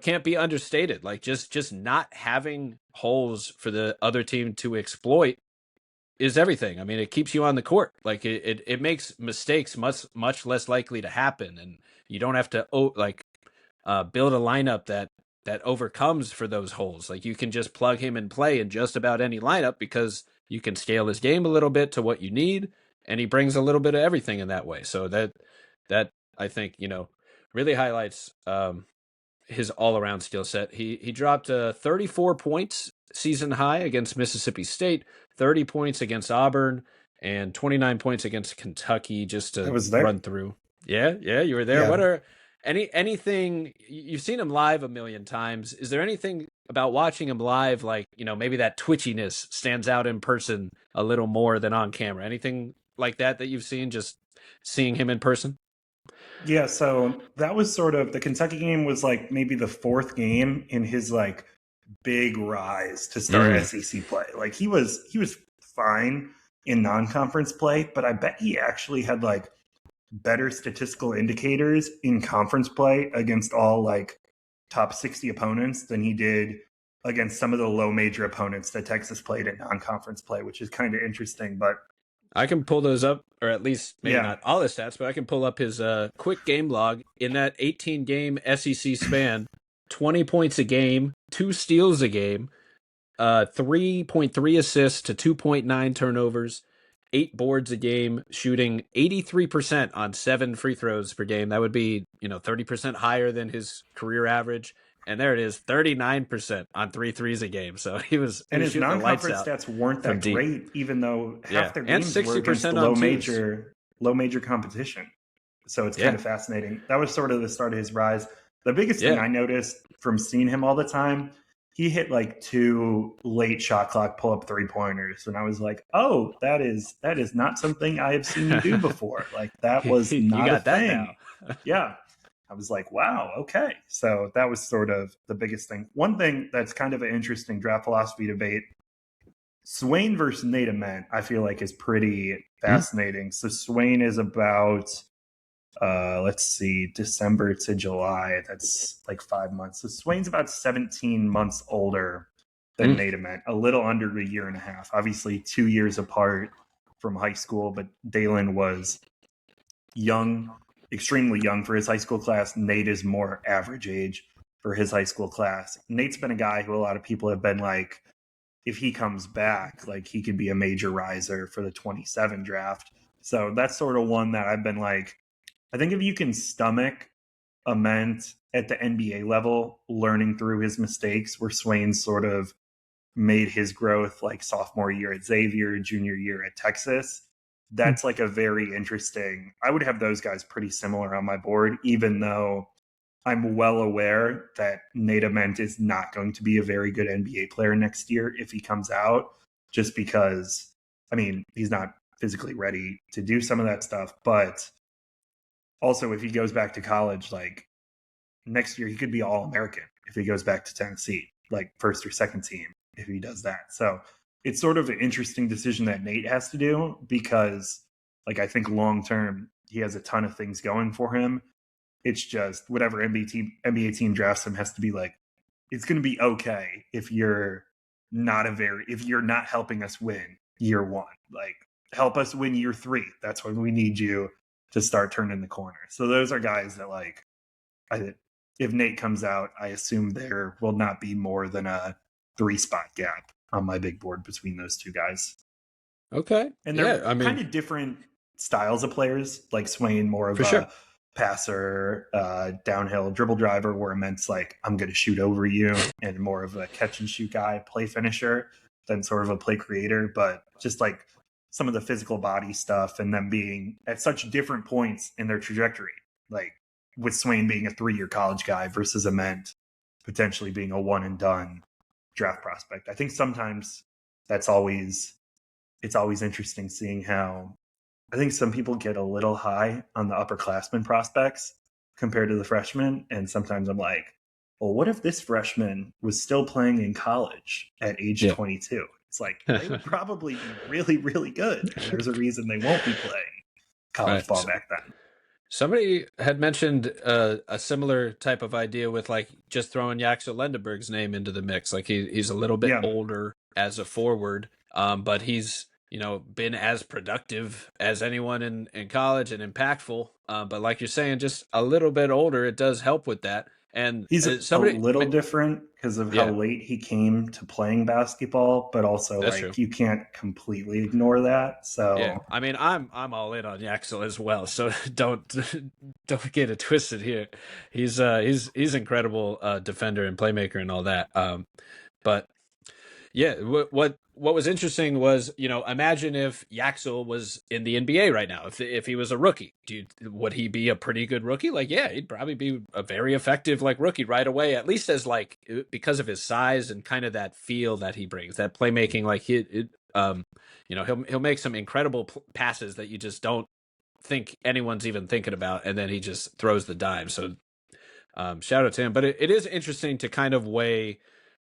can't be understated. Like just not having holes for the other team to exploit is everything. I mean, it keeps you on the court. Like it makes mistakes much less likely to happen, and you don't have to build a lineup that overcomes for those holes. Like you can just plug him and play in just about any lineup because you can scale his game a little bit to what you need, and he brings a little bit of everything in that way. So that I think really highlights his all around skill set. He dropped 34 points season high against Mississippi State, 30 points against Auburn, and 29 points against Kentucky. Just I to was there. run through. Yeah, you were there. What Yeah, are anything you've seen him live a million times? Is there anything about watching him live, like maybe that twitchiness stands out in person a little more than on camera? Anything like that you've seen just seeing him in person? yeah. So that was sort of the Kentucky game was like maybe the fourth game in his like big rise to start Mm. SEC play. Like he was fine in non-conference play, but I bet he actually had like better statistical indicators in conference play against all like top 60 opponents than he did against some of the low major opponents that Texas played in non-conference play, which is kind of interesting. But I can pull those up, or at least maybe yeah, not all the stats, but I can pull up his quick game log in that 18 game SEC span. 20 points a game, 2 steals a game, 3.3 assists to 2.9 turnovers, 8 boards a game, shooting 83% on 7 free throws per game. That would be 30% higher than his career average. And there it is, 39% on 3 threes a game. So he and was his shooting the lights non-conference out stats weren't from that deep. great, even though Yeah, half their and games were against 60% on twos. low major competition. So it's kind Yeah, of fascinating. That was sort of the start of his rise. The biggest thing yeah. I noticed from seeing him all the time, he hit like 2 late shot clock pull up 3-pointers, and I was like, "Oh, that is not something I have seen you do before. Like that was You not a got that now. thing." Yeah, I was like, wow, okay. So that was sort of the biggest thing. One thing that's kind of an interesting draft philosophy debate, Swain versus Nate Ament, I feel like is pretty fascinating. So Swain is about let's see, December to July. That's like 5 months. So Swain's about 17 months older than Nate Ament, a little under a year and a half. Obviously, 2 years apart from high school, but Dailyn was young, extremely young for his high school class. Nate is more average age for his high school class. Nate's been a guy who a lot of people have been like, if he comes back, like he could be a major riser for the 27 draft. So that's sort of one that I've been like, I think if you can stomach Ament at the NBA level, learning through his mistakes, where Swain sort of made his growth like sophomore year at Xavier, junior year at Texas, that's like a very interesting. I would have those guys pretty similar on my board, even though I'm well aware that Nate Ament is not going to be a very good NBA player next year if he comes out, just because, I mean, he's not physically ready to do some of that stuff. But also, if he goes back to college, like next year, he could be All-American if he goes back to Tennessee, like first or second team, if he does that. So it's sort of an interesting decision that Nate has to do because, like, I think long term, he has a ton of things going for him. It's just whatever NBA team drafts him has to be like, it's going to be okay if you're if you're not helping us win year one. Like, help us win year three. That's when we need you to start turning the corner. So those are guys that, like, if Nate comes out, I assume there will not be more than a 3-spot gap on my big board between those two guys. Okay. And Yeah, they're I mean, kind of different styles of players. Like Swain, more of for sure. a passer, downhill dribble driver, where Ament's like, I'm going to shoot over you, and more of a catch and shoot guy, play finisher, than sort of a play creator. But just like some of the physical body stuff and them being at such different points in their trajectory, like with Swain being a 3-year college guy versus Ament potentially being a one and done draft prospect. I think sometimes it's always interesting seeing how I think some people get a little high on the upperclassmen prospects compared to the freshmen. And sometimes I'm like, well, what if this freshman was still playing in college at age 22? It's like, they would probably be really, really good. And there's a reason they won't be playing college ball back then. Somebody had mentioned a similar type of idea with like just throwing Yaxel Lendeborg's name into the mix. Like he's a little bit older as a forward, but he's been as productive as anyone in college and impactful. But like you're saying, just a little bit older, it does help with that. And he's a little different because of how late he came to playing basketball, but also that's like true. you can't completely ignore that. So yeah, I mean, I'm all in on Yaxel as well. So don't get it twisted here. He's incredible defender and playmaker and all that. But yeah, what was interesting was, imagine if Yaxel was in the NBA right now. If he was a rookie, would he be a pretty good rookie? Like, yeah, he'd probably be a very effective like rookie right away. At least as like because of his size and kind of that feel that he brings, that playmaking. Like he'll make some incredible passes that you just don't think anyone's even thinking about, and then he just throws the dime. So shout out to him. But it is interesting to kind of weigh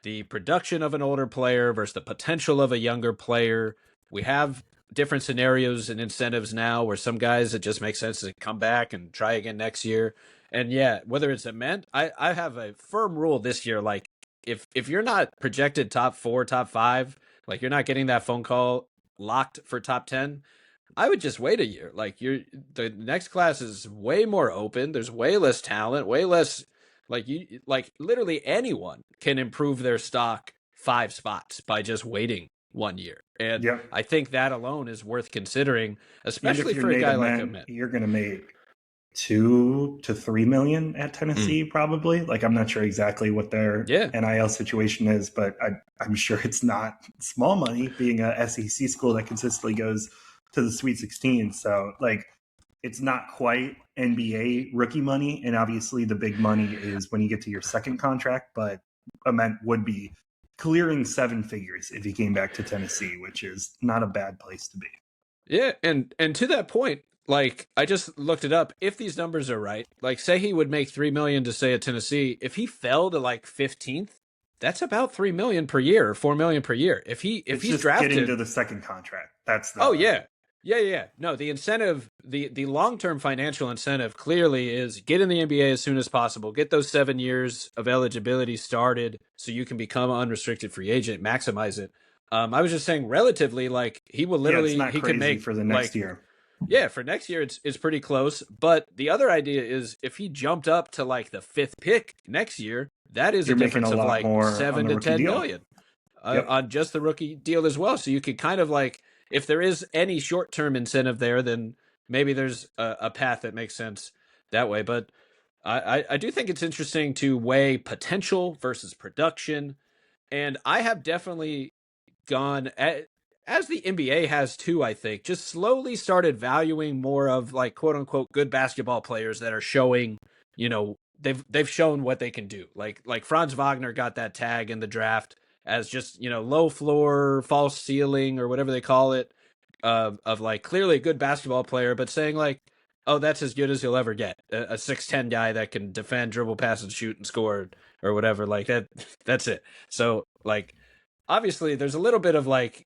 the production of an older player versus the potential of a younger player. We have different scenarios and incentives now where some guys it just makes sense to come back and try again next year. And yeah, whether it's Ament, I have a firm rule this year. Like if you're not projected top 4, top 5, like you're not getting that phone call locked for top 10, I would just wait a year. Like the next class is way more open. There's way less talent, way less like literally anyone can improve their stock 5 spots by just waiting 1 year. And I think that alone is worth considering, especially for a guy like Ament. You're going to make 2 to 3 million at Tennessee, probably. Like, I'm not sure exactly what their NIL situation is, but I'm sure it's not small money being a SEC school that consistently goes to the Sweet 16. So, like, it's not quite NBA rookie money. And obviously, the big money is when you get to your second contract. But Ament would be clearing 7 figures if he came back to Tennessee, which is not a bad place to be. Yeah, and to that point, like I just looked it up. If these numbers are right, like say he would make 3 million to stay at Tennessee, if he fell to like 15th, that's about 3 million per year or 4 million per year. If It's he's just getting to drafted, the second contract. That's oh the yeah. Yeah. No, the incentive, the long-term financial incentive clearly is get in the NBA as soon as possible. Get those 7 years of eligibility started so you can become an unrestricted free agent, maximize it. I was just saying relatively, like he will yeah. It's literally, not he could crazy make for the next like, year. yeah, for next year it's pretty close. But the other idea is if he jumped up to like the fifth pick next year, that is a You're making a difference of lot like more on seven the to rookie ten deal. million Yep. on just the rookie deal as well. So you could kind of like, if there is any short term incentive there, then maybe there's a path that makes sense that way. But I do think it's interesting to weigh potential versus production. And I have definitely gone as the NBA has too, I think, just slowly started valuing more of like quote unquote good basketball players that are showing, they've shown what they can do. Like Franz Wagner got that tag in the draft as just, low floor, false ceiling or whatever they call it, of like clearly a good basketball player, but saying like, oh, that's as good as he'll ever get. A 6'10" guy that can defend, dribble, pass, and shoot and score or whatever. Like that that's it. So like obviously there's a little bit of like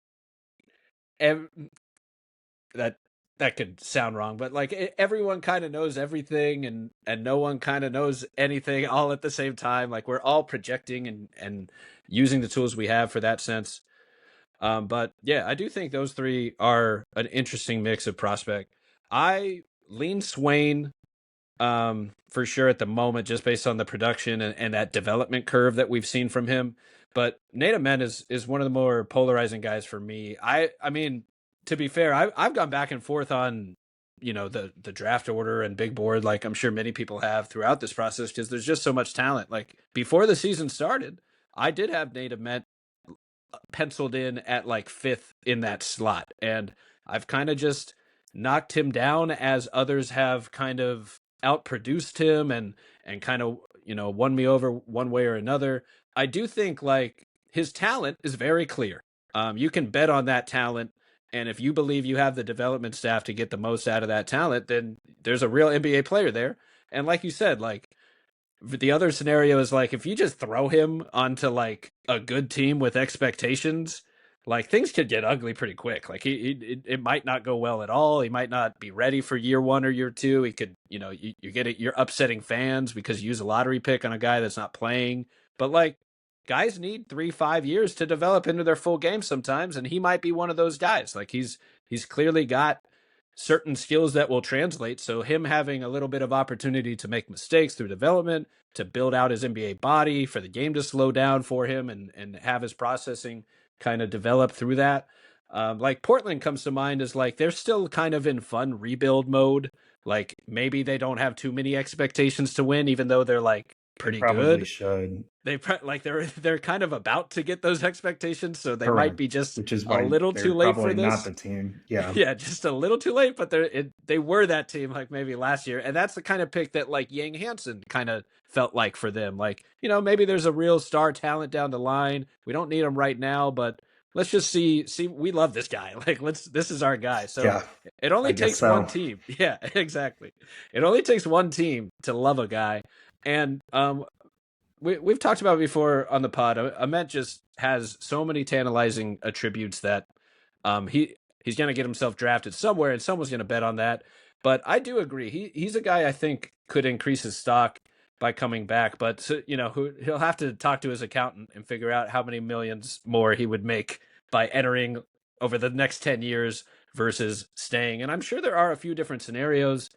ev- that that could sound wrong, but like everyone kind of knows everything and no one kind of knows anything all at the same time. Like we're all projecting and using the tools we have for that sense. But yeah, I do think those three are an interesting mix of prospect. I lean Swain for sure at the moment, just based on the production and that development curve that we've seen from him. But Nate Ament is one of the more polarizing guys for me. I mean, to be fair, I've gone back and forth on the draft order and big board, like I'm sure many people have throughout this process, because there's just so much talent. Like before the season started, I did have Nate Ament penciled in at like fifth in that slot, and I've kind of just knocked him down as others have kind of outproduced him and kind of won me over one way or another. I do think like his talent is very clear. You can bet on that talent, and if you believe you have the development staff to get the most out of that talent, then there's a real NBA player there. And like you said, like the other scenario is like if you just throw him onto like a good team with expectations, like things could get ugly pretty quick. Like it might not go well at all. He might not be ready for year one or year two. He could, you're upsetting fans because you use a lottery pick on a guy that's not playing. But like guys need 3-5 years to develop into their full game sometimes, and he might be one of those guys. Like he's clearly got certain skills that will translate. So him having a little bit of opportunity to make mistakes through development, to build out his NBA body, for the game to slow down for him and have his processing kind of develop through that. Like Portland comes to mind as like they're still kind of in fun rebuild mode. Like maybe they don't have too many expectations to win, even though they're like They pretty probably good. should. They're kind of about to get those expectations, so they might Correct. be just Which is a why little they're too late for probably not this. the team. Yeah. Yeah, just a little too late, but they were that team like maybe last year, and that's the kind of pick that like Yang Hansen kind of felt like for them. Like maybe there's a real star talent down the line. We don't need him right now, but let's just see. We love this guy. Like this is our guy. So Yeah. it I only guess takes one so. team. Yeah, exactly. It only takes one team to love a guy, and we've talked about before on the pod. Ament just has so many tantalizing attributes that he's going to get himself drafted somewhere, and someone's going to bet on that. But I do agree. He's a guy I think could increase his stock by coming back. But he'll have to talk to his accountant and figure out how many millions more he would make by entering over the next 10 years versus staying. And I'm sure there are a few different scenarios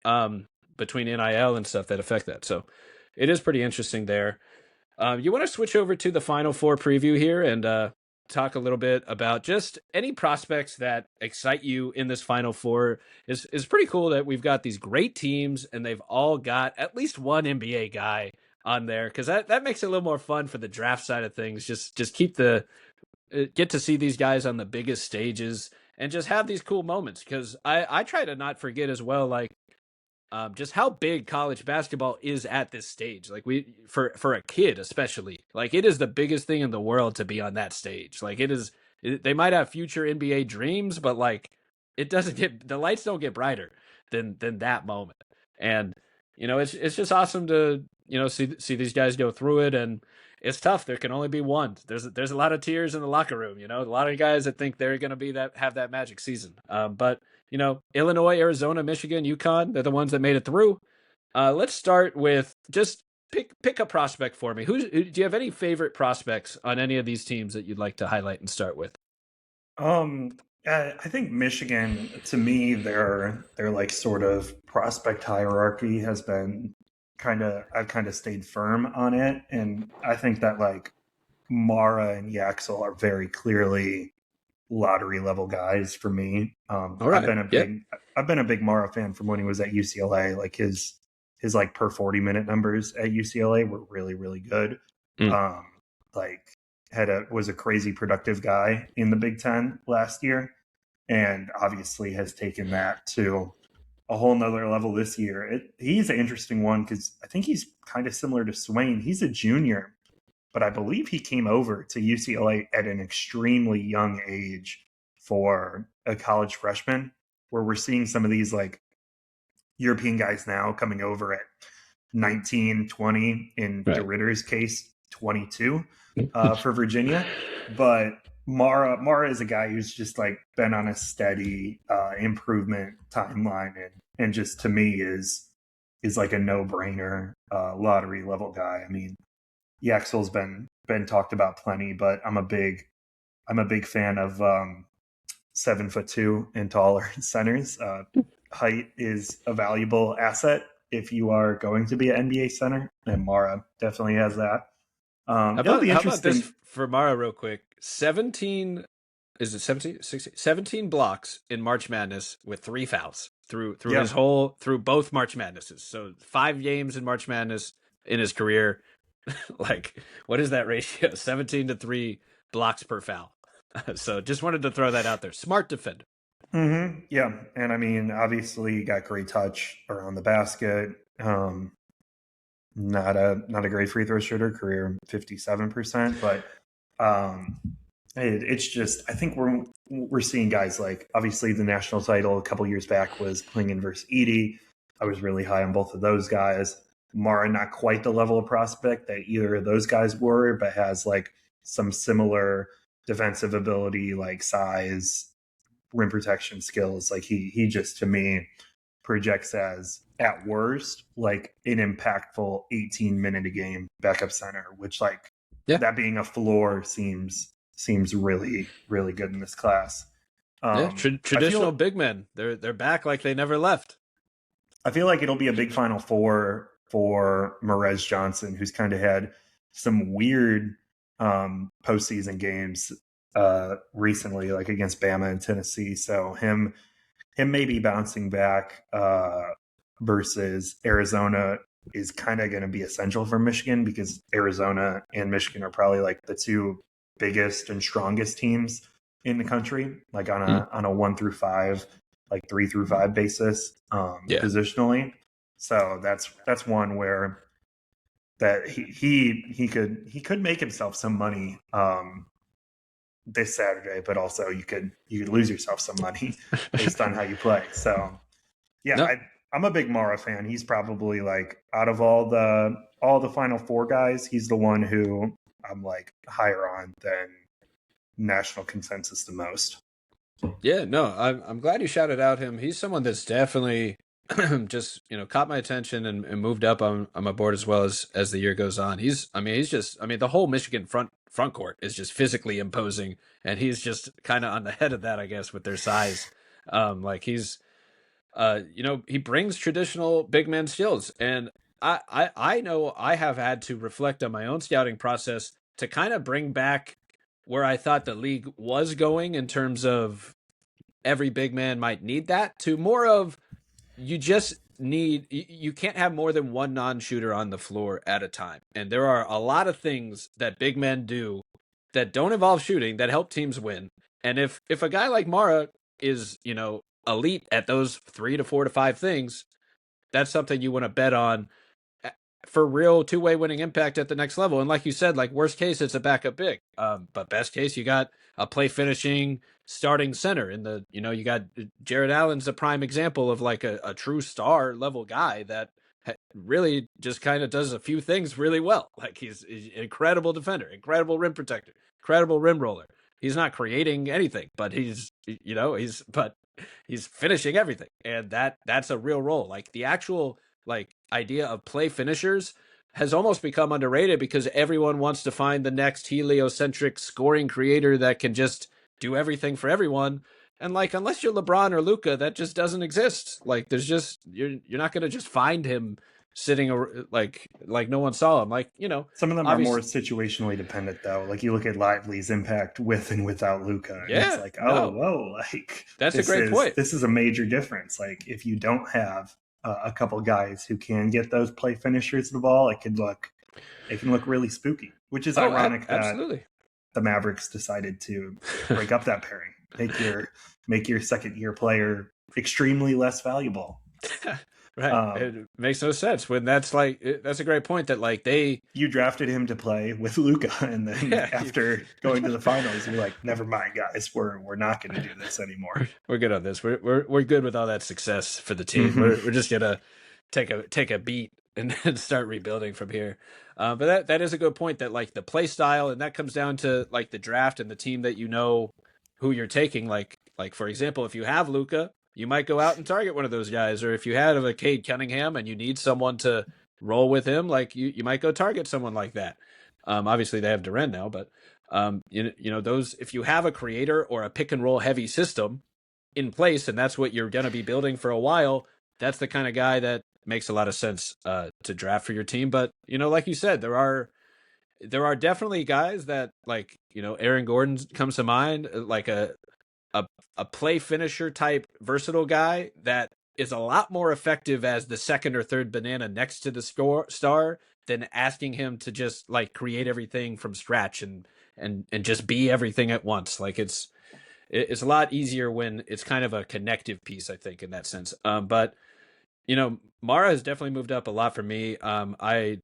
um, between NIL and stuff that affect that. So it is pretty interesting there. You want to switch over to the Final Four preview here and talk a little bit about just any prospects that excite you in this Final Four. Is pretty cool that we've got these great teams and they've all got at least one NBA guy on there, because that makes it a little more fun for the draft side of things. Just keep get to see these guys on the biggest stages and just have these cool moments, because I try to not forget as well, like just how big college basketball is at this stage. Like for a kid especially, like it is the biggest thing in the world to be on that stage. Like it is. They might have future NBA dreams, but like it doesn't get, the lights don't get brighter than that moment. And it's just awesome to see these guys go through it. And it's tough. There can only be one. There's a lot of tears in the locker room. A lot of guys that think they're going to be that, have that magic season. But Illinois, Arizona, Michigan, UConn, they're the ones that made it through. Let's start with just pick a prospect for me. Do you have any favorite prospects on any of these teams that you'd like to highlight and start with? I think Michigan, to me, their like sort of prospect hierarchy has been I've kind of stayed firm on it, and I think that like Mara and Yaxel are very clearly lottery level guys for me. All right. I've been a big Mara fan from when he was at UCLA. Like his like per 40-minute numbers at UCLA were really, really good. Mm. Like was a crazy productive guy in the Big Ten last year, and obviously has taken that to a whole nother level this year. He's an interesting one because I think he's kind of similar to Swain. He's a junior, but I believe he came over to UCLA at an extremely young age for a college freshman, where we're seeing some of these like European guys now coming over at 19, 20, in Right. DeRitter's case, 22 for Virginia. But Mara is a guy who's just like been on a steady improvement timeline, and just to me is like a no-brainer lottery level guy. I mean, Yaxel's been talked about plenty, but I'm a big fan of 7'2" and taller centers. Height is a valuable asset if you are going to be an NBA center, and Mara definitely has that. It'll be How about interesting. this for Mara real quick? 17, is it 17, 16, 17 blocks in March Madness with 3 fouls through Yeah. through both March Madnesses. So 5 games in March Madness in his career. Like, what is that ratio? 17 to 3 blocks per foul. So just wanted to throw that out there. Smart defender. Mm-hmm. Yeah, and I mean, obviously, he got great touch around the basket. Not a great free throw shooter, career 57%, but it's just, I think we're seeing guys like, obviously the national title a couple years back was Klingon versus Edey. I was really high on both of those guys. Mara, not quite the level of prospect that either of those guys were, but has like some similar defensive ability, like size, rim protection skills. Like he just, to me, projects as, at worst, like an impactful 18-minute a game backup center, which like that being a floor seems really, really good in this class. Traditional big men. They're back like they never left. I feel like it'll be a big Final Four for Morez Johnson, who's kind of had some weird postseason games recently, like against Bama and Tennessee. So him maybe bouncing back versus Arizona is kind of going to be essential for Michigan, because Arizona and Michigan are probably like the two biggest and strongest teams in the country, like on a 1 through 5, like 3 through 5 basis, positionally. So that's one where that he could make himself some money this Saturday, but also you could lose yourself some money based on how you play. So I'm a big Mara fan. He's probably like, out of all the Final Four guys, he's the one who I'm like higher on than national consensus the most. Yeah, no, I'm glad you shouted out him. He's someone that's definitely just caught my attention and moved up on my board as well as the year goes on. He's just the whole Michigan front court is just physically imposing, and he's just kind of on the head of that, I guess, with their size. Like he's he brings traditional big man skills, and I know I have had to reflect on my own scouting process to kind of bring back where I thought the league was going in terms of every big man might need that, to more of, you can't have more than one non-shooter on the floor at a time. And there are a lot of things that big men do that don't involve shooting that help teams win. And if a guy like Mara is, elite at those 3 to 4 to 5 things, that's something you want to bet on for real two-way winning impact at the next level. And like you said, like worst case, it's a backup big. But best case, you got a play finishing starting center in the, you got Jared Allen's a prime example of like a true star level guy that really just kind of does a few things really well. Like he's an incredible defender, incredible rim protector, incredible rim roller. He's not creating anything, but he's finishing everything. And that's a real role. Like the actual like idea of play finishers has almost become underrated because everyone wants to find the next heliocentric scoring creator that can just do everything for everyone. And like, unless you're LeBron or Luca, that just doesn't exist. Like, there's just you're not gonna just find him sitting like no one saw him. Like, Some of them are more obviously, situationally dependent, though. Like you look at Lively's impact with and without Luca, and it's yeah, like, oh, no, whoa, like that's a great point. this is a major difference. Like if you don't have a couple guys who can get those play finishers the ball, it can look really spooky. Which is ironic that Absolutely. the Mavericks decided to break up that pairing, make your second year player extremely less valuable. Right. It makes no sense when that's a great point that like you drafted him to play with Luca, and then after going to the finals, you're like, never mind, guys, we're not going to do this anymore. We're good on this. We're good with all that success for the team. Mm-hmm. We're just gonna take a beat and then start rebuilding from here. But that is a good point that like the play style, and that comes down to like the draft and the team that who you're taking. Like for example, if you have Luca, you might go out and target one of those guys, or if you had a Cade Cunningham and you need someone to roll with him, like you might go target someone like that. Obviously they have Duren now, but those, if you have a creator or a pick and roll heavy system in place, and that's what you're going to be building for a while, that's the kind of guy that makes a lot of sense to draft for your team. But like you said, there are definitely guys that like Aaron Gordon comes to mind, like a play finisher type versatile guy that is a lot more effective as the second or third banana next to the star than asking him to just like create everything from scratch and just be everything at once. Like it's a lot easier when it's kind of a connective piece, I think, in that sense. But Mara has definitely moved up a lot for me. I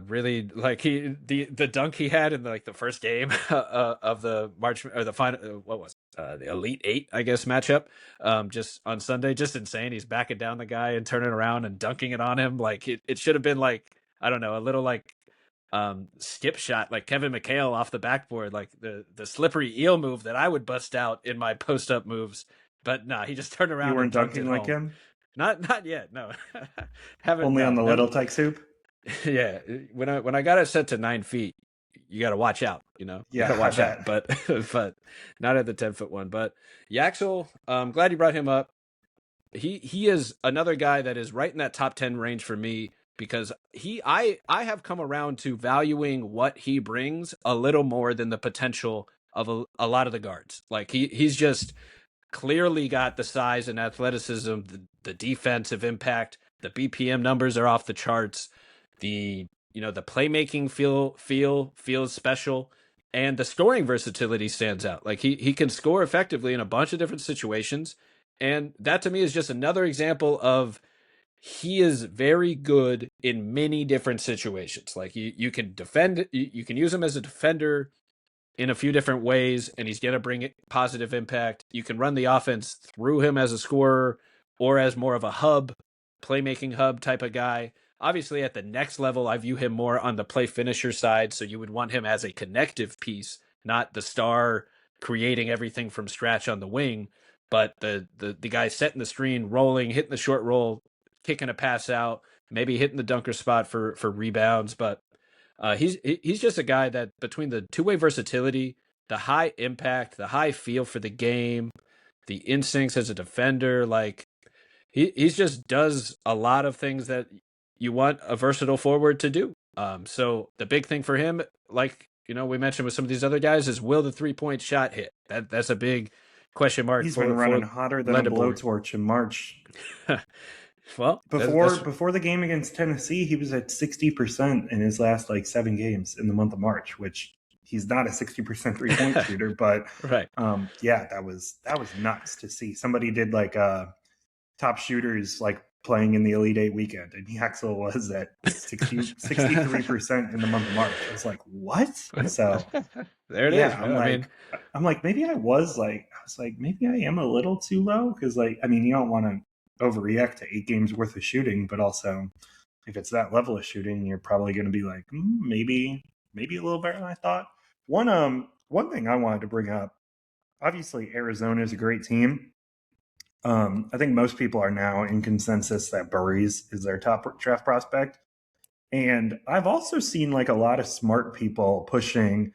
really like the dunk he had in like the first game of the March or the final, what was it? The Elite Eight, I guess, matchup, just on Sunday. Just insane. He's backing down the guy and turning around and dunking it on him. Like it should have been like, I don't know, a little like skip shot, like Kevin McHale off the backboard, like the slippery eel move that I would bust out in my post up moves. But nah, he just turned You around and weren't dunked dunking it like home. him? Not yet, no. Haven't Only no, on the never, little tyke soup? yeah, when I got it set to 9 feet, you got to watch out. You Yeah, got to watch I out. bet. But not at the 10-foot one. But Yaxel, I'm glad you brought him up. He is another guy that is right in that top 10 range for me because I have come around to valuing what he brings a little more than the potential of a lot of the guards. Like he's just clearly got the size and athleticism, the defensive impact. The BPM numbers are off the charts. The playmaking feels special, and the scoring versatility stands out. Like he can score effectively in a bunch of different situations, and that to me is just another example of he is very good in many different situations. Like you can defend, you can use him as a defender in a few different ways, and he's going to bring positive impact. You can run the offense through him as a scorer or as more of a hub, playmaking hub type of guy. Obviously, at the next level, I view him more on the play finisher side. So you would want him as a connective piece, not the star creating everything from scratch on the wing, but the guy setting the screen, rolling, hitting the short roll, kicking a pass out, maybe hitting the dunker spot for rebounds. But he's just a guy that between the two-way versatility, the high impact, the high feel for the game, the instincts as a defender, like he's just does a lot of things that you want a versatile forward to do. So the big thing for him, like we mentioned with some of these other guys, is will the 3-point shot hit? That's a big question mark. He's been running hotter than Lendeborg. a blowtorch in March. Well, before the game against Tennessee, he was at 60% in his last 7 games in the month of March, which he's not a 60% 3-point shooter, but right. Yeah, that was nuts to see. Somebody did top shooters playing in the Elite Eight weekend, and Yaxel was at 63% in the month of March. I was like, what? So There it is, yeah, man. I mean, maybe I was like, maybe I am a little too low because, like, I mean, you don't want to overreact to 8 games worth of shooting, but also if it's that level of shooting, you're probably going to be like, maybe a little better than I thought. One thing I wanted to bring up, obviously Arizona is a great team. I think most people are now in consensus that Burries is their top draft prospect. And I've also seen like a lot of smart people pushing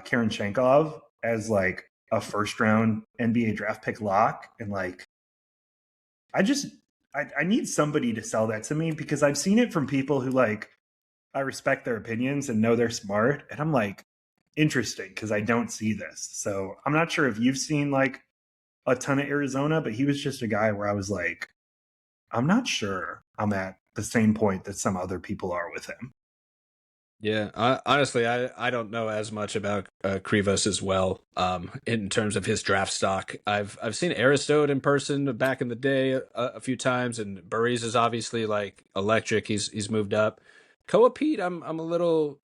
Karen Chenkov as like a first round NBA draft pick lock. And like, I need somebody to sell that to me because I've seen it from people who like, I respect their opinions and know they're smart. And I'm like, interesting because I don't see this. So I'm not sure if you've seen like a ton of Arizona, but he was just a guy where I was like, I'm not sure I'm at the same point that some other people are with him. yeah, honestly, I don't know as much about Krivos as well. In terms of his draft stock, I've seen Aristote in person back in the day a few times, and Burries is obviously like electric. He's moved up. Koa Pete, I'm a little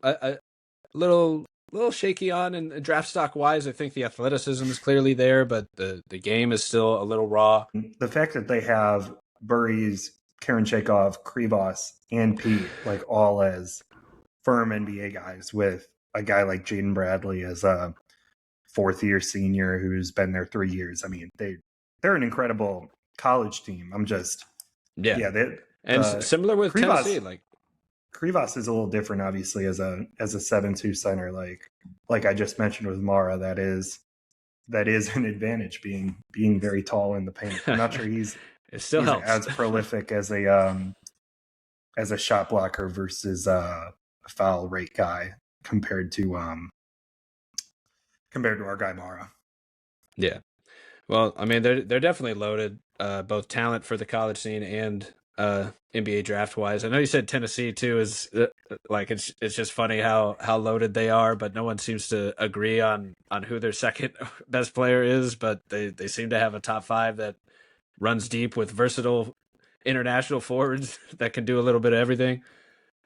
shaky on, and draft stock wise. I think the athleticism is clearly there, but the game is still a little raw. The fact that they have Burries, Karen Chekhov, Krivos, and Peat like all as firm NBA guys with a guy like Jaden Bradley as a fourth year senior who's been there 3 years. I mean, they're an incredible college team. I'm just Yeah, yeah, and similar with Tennessee, Krivos like Krivos is a little different, obviously, as a 7-2 center. Like I just mentioned with Mara, that is an advantage being very tall in the paint. I'm not sure it still he's helps. as prolific as a shot blocker versus a foul rate guy compared to our guy Mara. Yeah. Well, I mean, they're definitely loaded, both talent for the college scene and NBA draft wise. I know you said Tennessee too is like it's just funny how loaded they are, but no one seems to agree on who their second best player is. But they seem to have a top five that runs deep with versatile international forwards that can do a little bit of everything.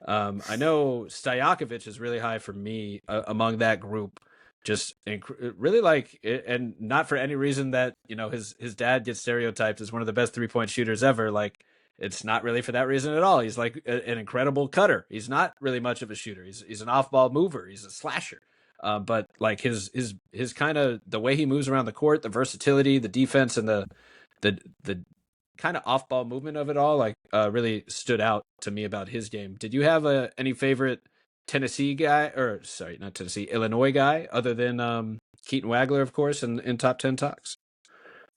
I know Stojakovic is really high for me among that group. Just really like it, and not for any reason that his dad gets stereotyped as one of the best 3-point shooters ever. Like it's not really for that reason at all. He's like an incredible cutter. He's not really much of a shooter. He's an off ball mover. He's a slasher. But like his kind of the way he moves around the court, the versatility, the defense, and the kind of off ball movement of it all, like really stood out to me about his game. Did you have any favorite Tennessee guy, or sorry, not Tennessee, Illinois guy, other than Keaton Wagler, of course, in top 10 talks?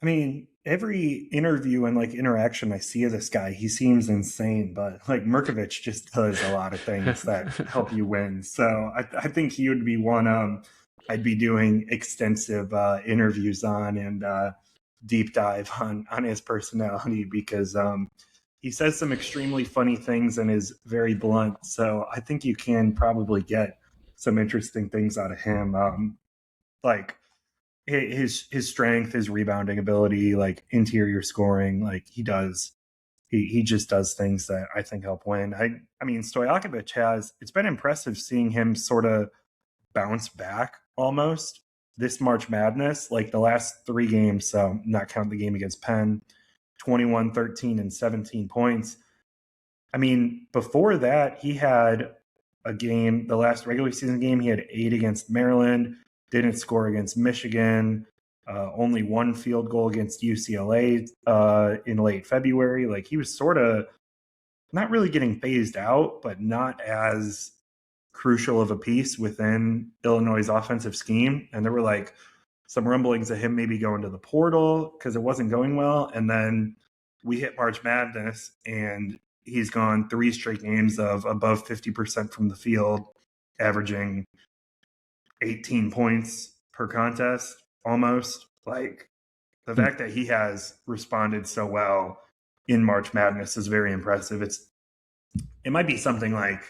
I mean, every interview and like interaction I see of this guy, he seems insane, but like Merkovich just does a lot of things that help you win. So I think he would be one I'd be doing extensive interviews on and deep dive on his personality because he says some extremely funny things and is very blunt. So I think you can probably get some interesting things out of him. Like his strength, his rebounding ability, like interior scoring, like he just does things that I think help win. I mean Stojakovic it's been impressive seeing him sort of bounce back almost this March Madness, like the last 3 games, so not count the game against Penn, 21, 13, and 17 points. I mean, before that, he had a game, the last regular season game, he had 8 against Maryland, didn't score against Michigan, only 1 field goal against UCLA in late February. Like he was sort of not really getting phased out, but not as crucial of a piece within Illinois' offensive scheme. And there were like some rumblings of him maybe going to the portal because it wasn't going well. And then we hit March Madness and he's gone 3 straight games of above 50% from the field, averaging 18 points per contest almost. Like the fact that he has responded so well in March Madness is very impressive. It might be something like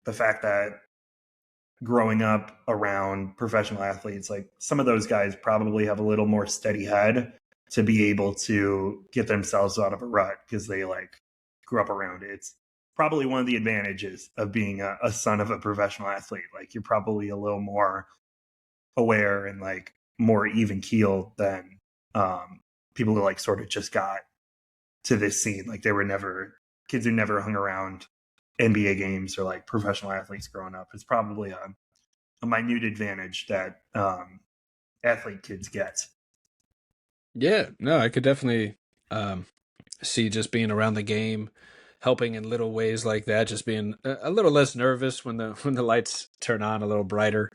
the fact that growing up around professional athletes, like some of those guys probably have a little more steady head to be able to get themselves out of a rut because they like grew up around it. It's probably one of the advantages of being a son of a professional athlete. Like you're probably a little more aware and like more even keeled than people who like sort of just got to this scene. Like they were never kids who never hung around NBA games or like professional athletes growing up. It's probably a minute advantage that athlete kids get. Yeah, no, I could definitely see just being around the game, helping in little ways like that, just being a little less nervous when the lights turn on a little brighter.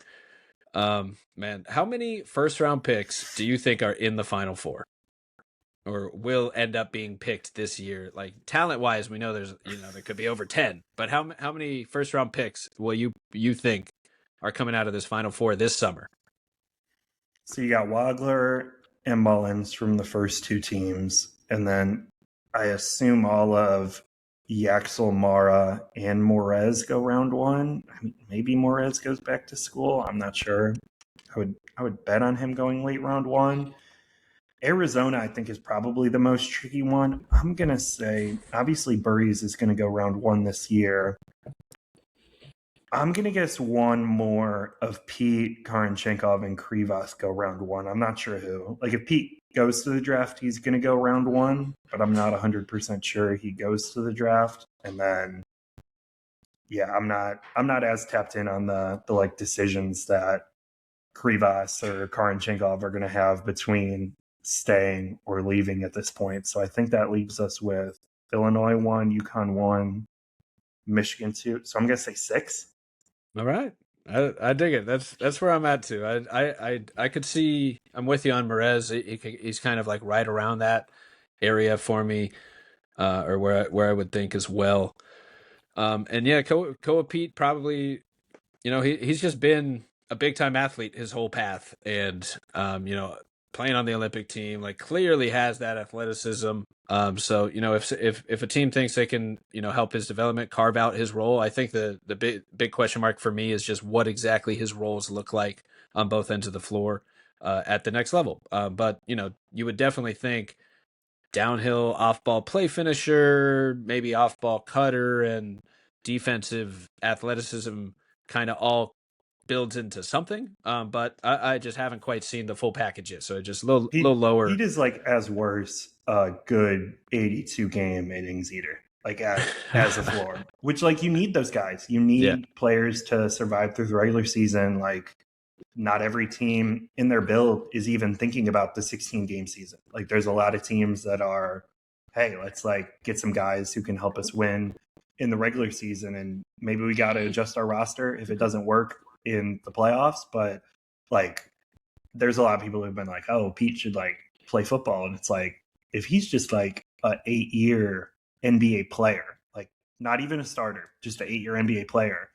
Man, how many first round picks do you think are in the Final Four or will end up being picked this year? Like talent wise, we know there's there could be over 10, but how many first round picks will you think are coming out of this Final Four this summer? So you got Wagler and Mullins from the first two teams, and then I assume all of Yaxel, Mara, and Morez go round one. I mean, maybe Morez goes back to school. I'm not sure. I would bet on him going late round one. Arizona, I think, is probably the most tricky one. I'm gonna say obviously Burries is gonna go round one this year. I'm going to guess one more of Peat, Karanchenkov, and Krivas go round one. I'm not sure who. Like, if Peat goes to the draft, he's going to go round one, but I'm not 100% sure he goes to the draft. And then, yeah, I'm not as tapped in on the like decisions that Krivas or Karanchenkov are going to have between staying or leaving at this point. So I think that leaves us with Illinois 1, UConn 1, Michigan 2. So I'm going to say 6. All right. I dig it. That's where I'm at too. I could see. I'm with you on Morez. He's kind of like right around that area for me, or where I would think as well. And yeah, Koa Pete probably. He's just been a big time athlete his whole path, and playing on the Olympic team, like clearly has that athleticism. So if a team thinks they can help his development, carve out his role, I think the big question mark for me is just what exactly his roles look like on both ends of the floor at the next level. But you would definitely think downhill off ball play finisher, maybe off ball cutter, and defensive athleticism kind of all builds into something. But I just haven't quite seen the full package yet, so just a little lower. He is like as worse a good 82 game innings eater, like as a floor, which like you need those guys. You need players to survive through the regular season. Like not every team in their build is even thinking about the 16 game season. Like there's a lot of teams that are, hey, let's like get some guys who can help us win in the regular season, and maybe we got to adjust our roster if it doesn't work in the playoffs. But like there's a lot of people who've been like, oh, Peat should like play football. And it's like, if he's just like an 8-year NBA player, like not even a starter, just an 8-year NBA player,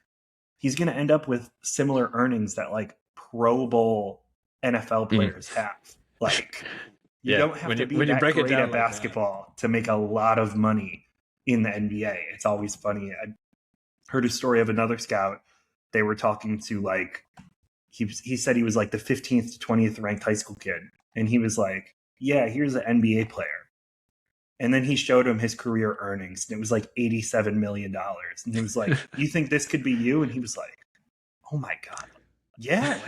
he's going to end up with similar earnings that like Pro Bowl NFL players have. Like you don't have to be that great at basketball to make a lot of money in the NBA. It's always funny. I heard a story of another scout. They were talking to like, he said he was like the 15th to 20th ranked high school kid. And he was like, yeah, here's an NBA player. And then he showed him his career earnings, and it was like $87 million. And he was like, you think this could be you? And he was like, oh my God. Yeah,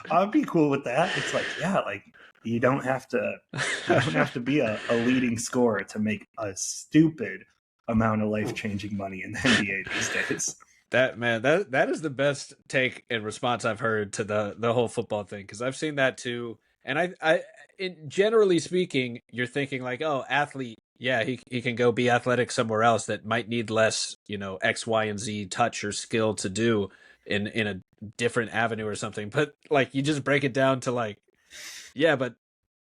I'd be cool with that. It's like, yeah, like you don't have to be a leading scorer to make a stupid amount of life-changing money in the NBA these days. That is the best take and response I've heard to the whole football thing, because I've seen that too. And generally speaking, you're thinking like, oh, athlete, yeah, he can go be athletic somewhere else that might need less, X, Y, and Z touch or skill to do in a different avenue or something. But like you just break it down to like, yeah, but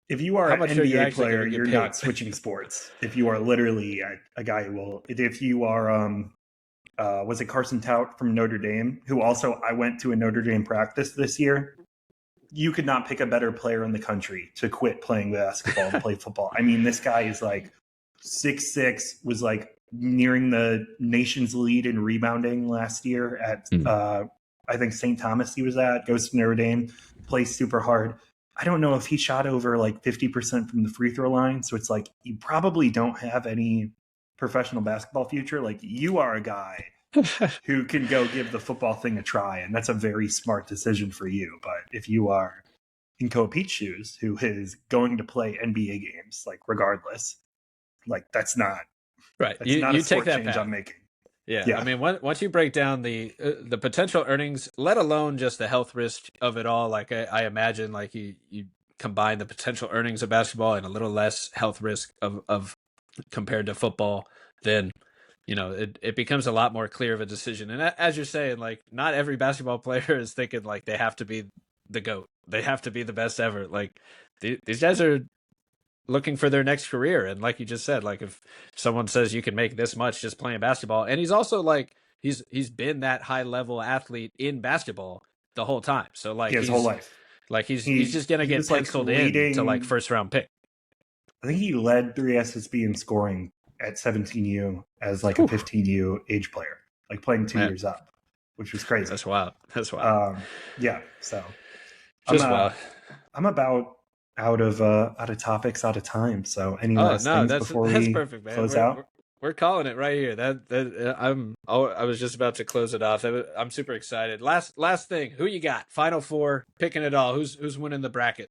if you are an NBA player, you're not switching sports. If you are literally a guy who will, if you are, was it Carson Tout from Notre Dame, who also I went to a Notre Dame practice this year. You could not pick a better player in the country to quit playing basketball and play football. I mean, this guy is like 6'6", was like nearing the nation's lead in rebounding last year at, I think St. Thomas he was at, goes to Notre Dame, plays super hard. I don't know if he shot over like 50% from the free throw line. So it's like, you probably don't have any professional basketball future. Like, you are a guy who can go give the football thing a try. And that's a very smart decision for you. But if you are in Peat's shoes, who is going to play NBA games, like regardless, like that's not right. a You take sport that change path. I'm making. Yeah, I mean, once you break down the potential earnings, let alone just the health risk of it all, like I imagine, like you combine the potential earnings of basketball and a little less health risk of compared to football, then it becomes a lot more clear of a decision. And as you're saying, like not every basketball player is thinking like they have to be the GOAT, they have to be the best ever. Like these guys are looking for their next career. And like you just said, like if someone says you can make this much just playing basketball, and he's also like he's been that high level athlete in basketball the whole time. So like His whole life. like he's just gonna He get was like penciled in to like leading. first round pick. I think he led 3SSB in scoring at 17U as like a Whew. 15U age player, like playing 2 Man. years up, which was crazy. That's wild. That's wild. Yeah. So Just wild. I'm about out of topics, out of time. So any Oh last no, things that's before we perfect, man. close out? We're calling it right here. I was just about to close it off. I'm super excited. Last thing, who you got? Final four, picking it all. Who's winning the bracket?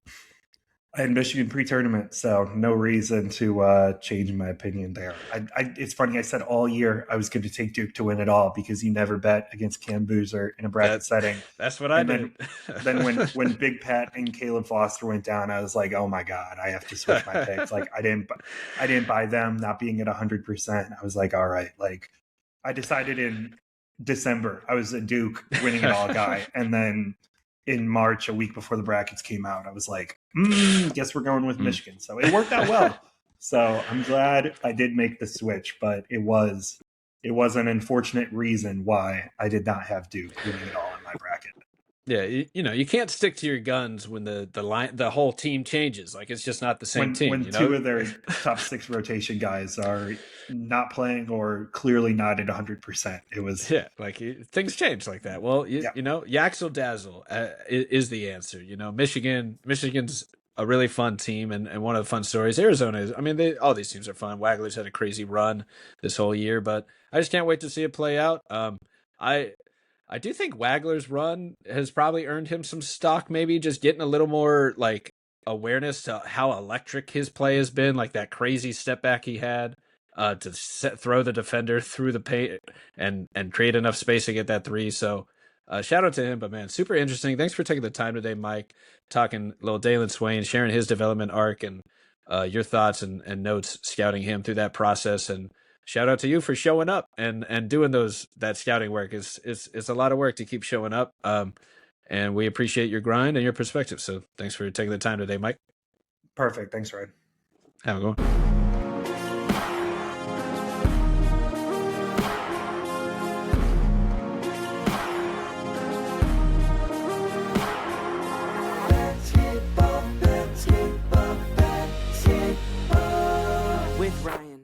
I had Michigan pre-tournament, so no reason to change my opinion there. It's funny. I said all year I was going to take Duke to win it all because you never bet against Cam Boozer in a bracket setting. That's what I did. Then when Big Pat and Caleb Foster went down, I was like, oh my god, I have to switch my picks. Like I didn't buy them not being at 100%. I was like, all right. Like I decided in December I was a Duke winning it all guy, and then in March, a week before the brackets came out, I was like, guess we're going with Michigan. So it worked out well. So I'm glad I did make the switch, but it was an unfortunate reason why I did not have Duke winning it all in my bracket. Yeah, you can't stick to your guns when the whole team changes. Like it's just not the same team. When two of their top 6 rotation guys are not playing or clearly not at 100%, it was like things change like that. Well, Yaxel Dazzle is the answer. Michigan's a really fun team and one of the fun stories. Arizona is. I mean, all these teams are fun. Wagler's had a crazy run this whole year, but I just can't wait to see it play out. I do think Wagler's run has probably earned him some stock, maybe just getting a little more like awareness to how electric his play has been, like that crazy step back he had to throw the defender through the paint and create enough space to get that three. So shout out to him, but man, super interesting. Thanks for taking the time today, Mike, talking little Dailyn Swain, sharing his development arc and your thoughts and notes, scouting him through that process. And shout out to you for showing up and doing that scouting work. It's a lot of work to keep showing up. And we appreciate your grind and your perspective. So thanks for taking the time today, Mike. Perfect. Thanks, Ryan. Have a good one. With Ryan.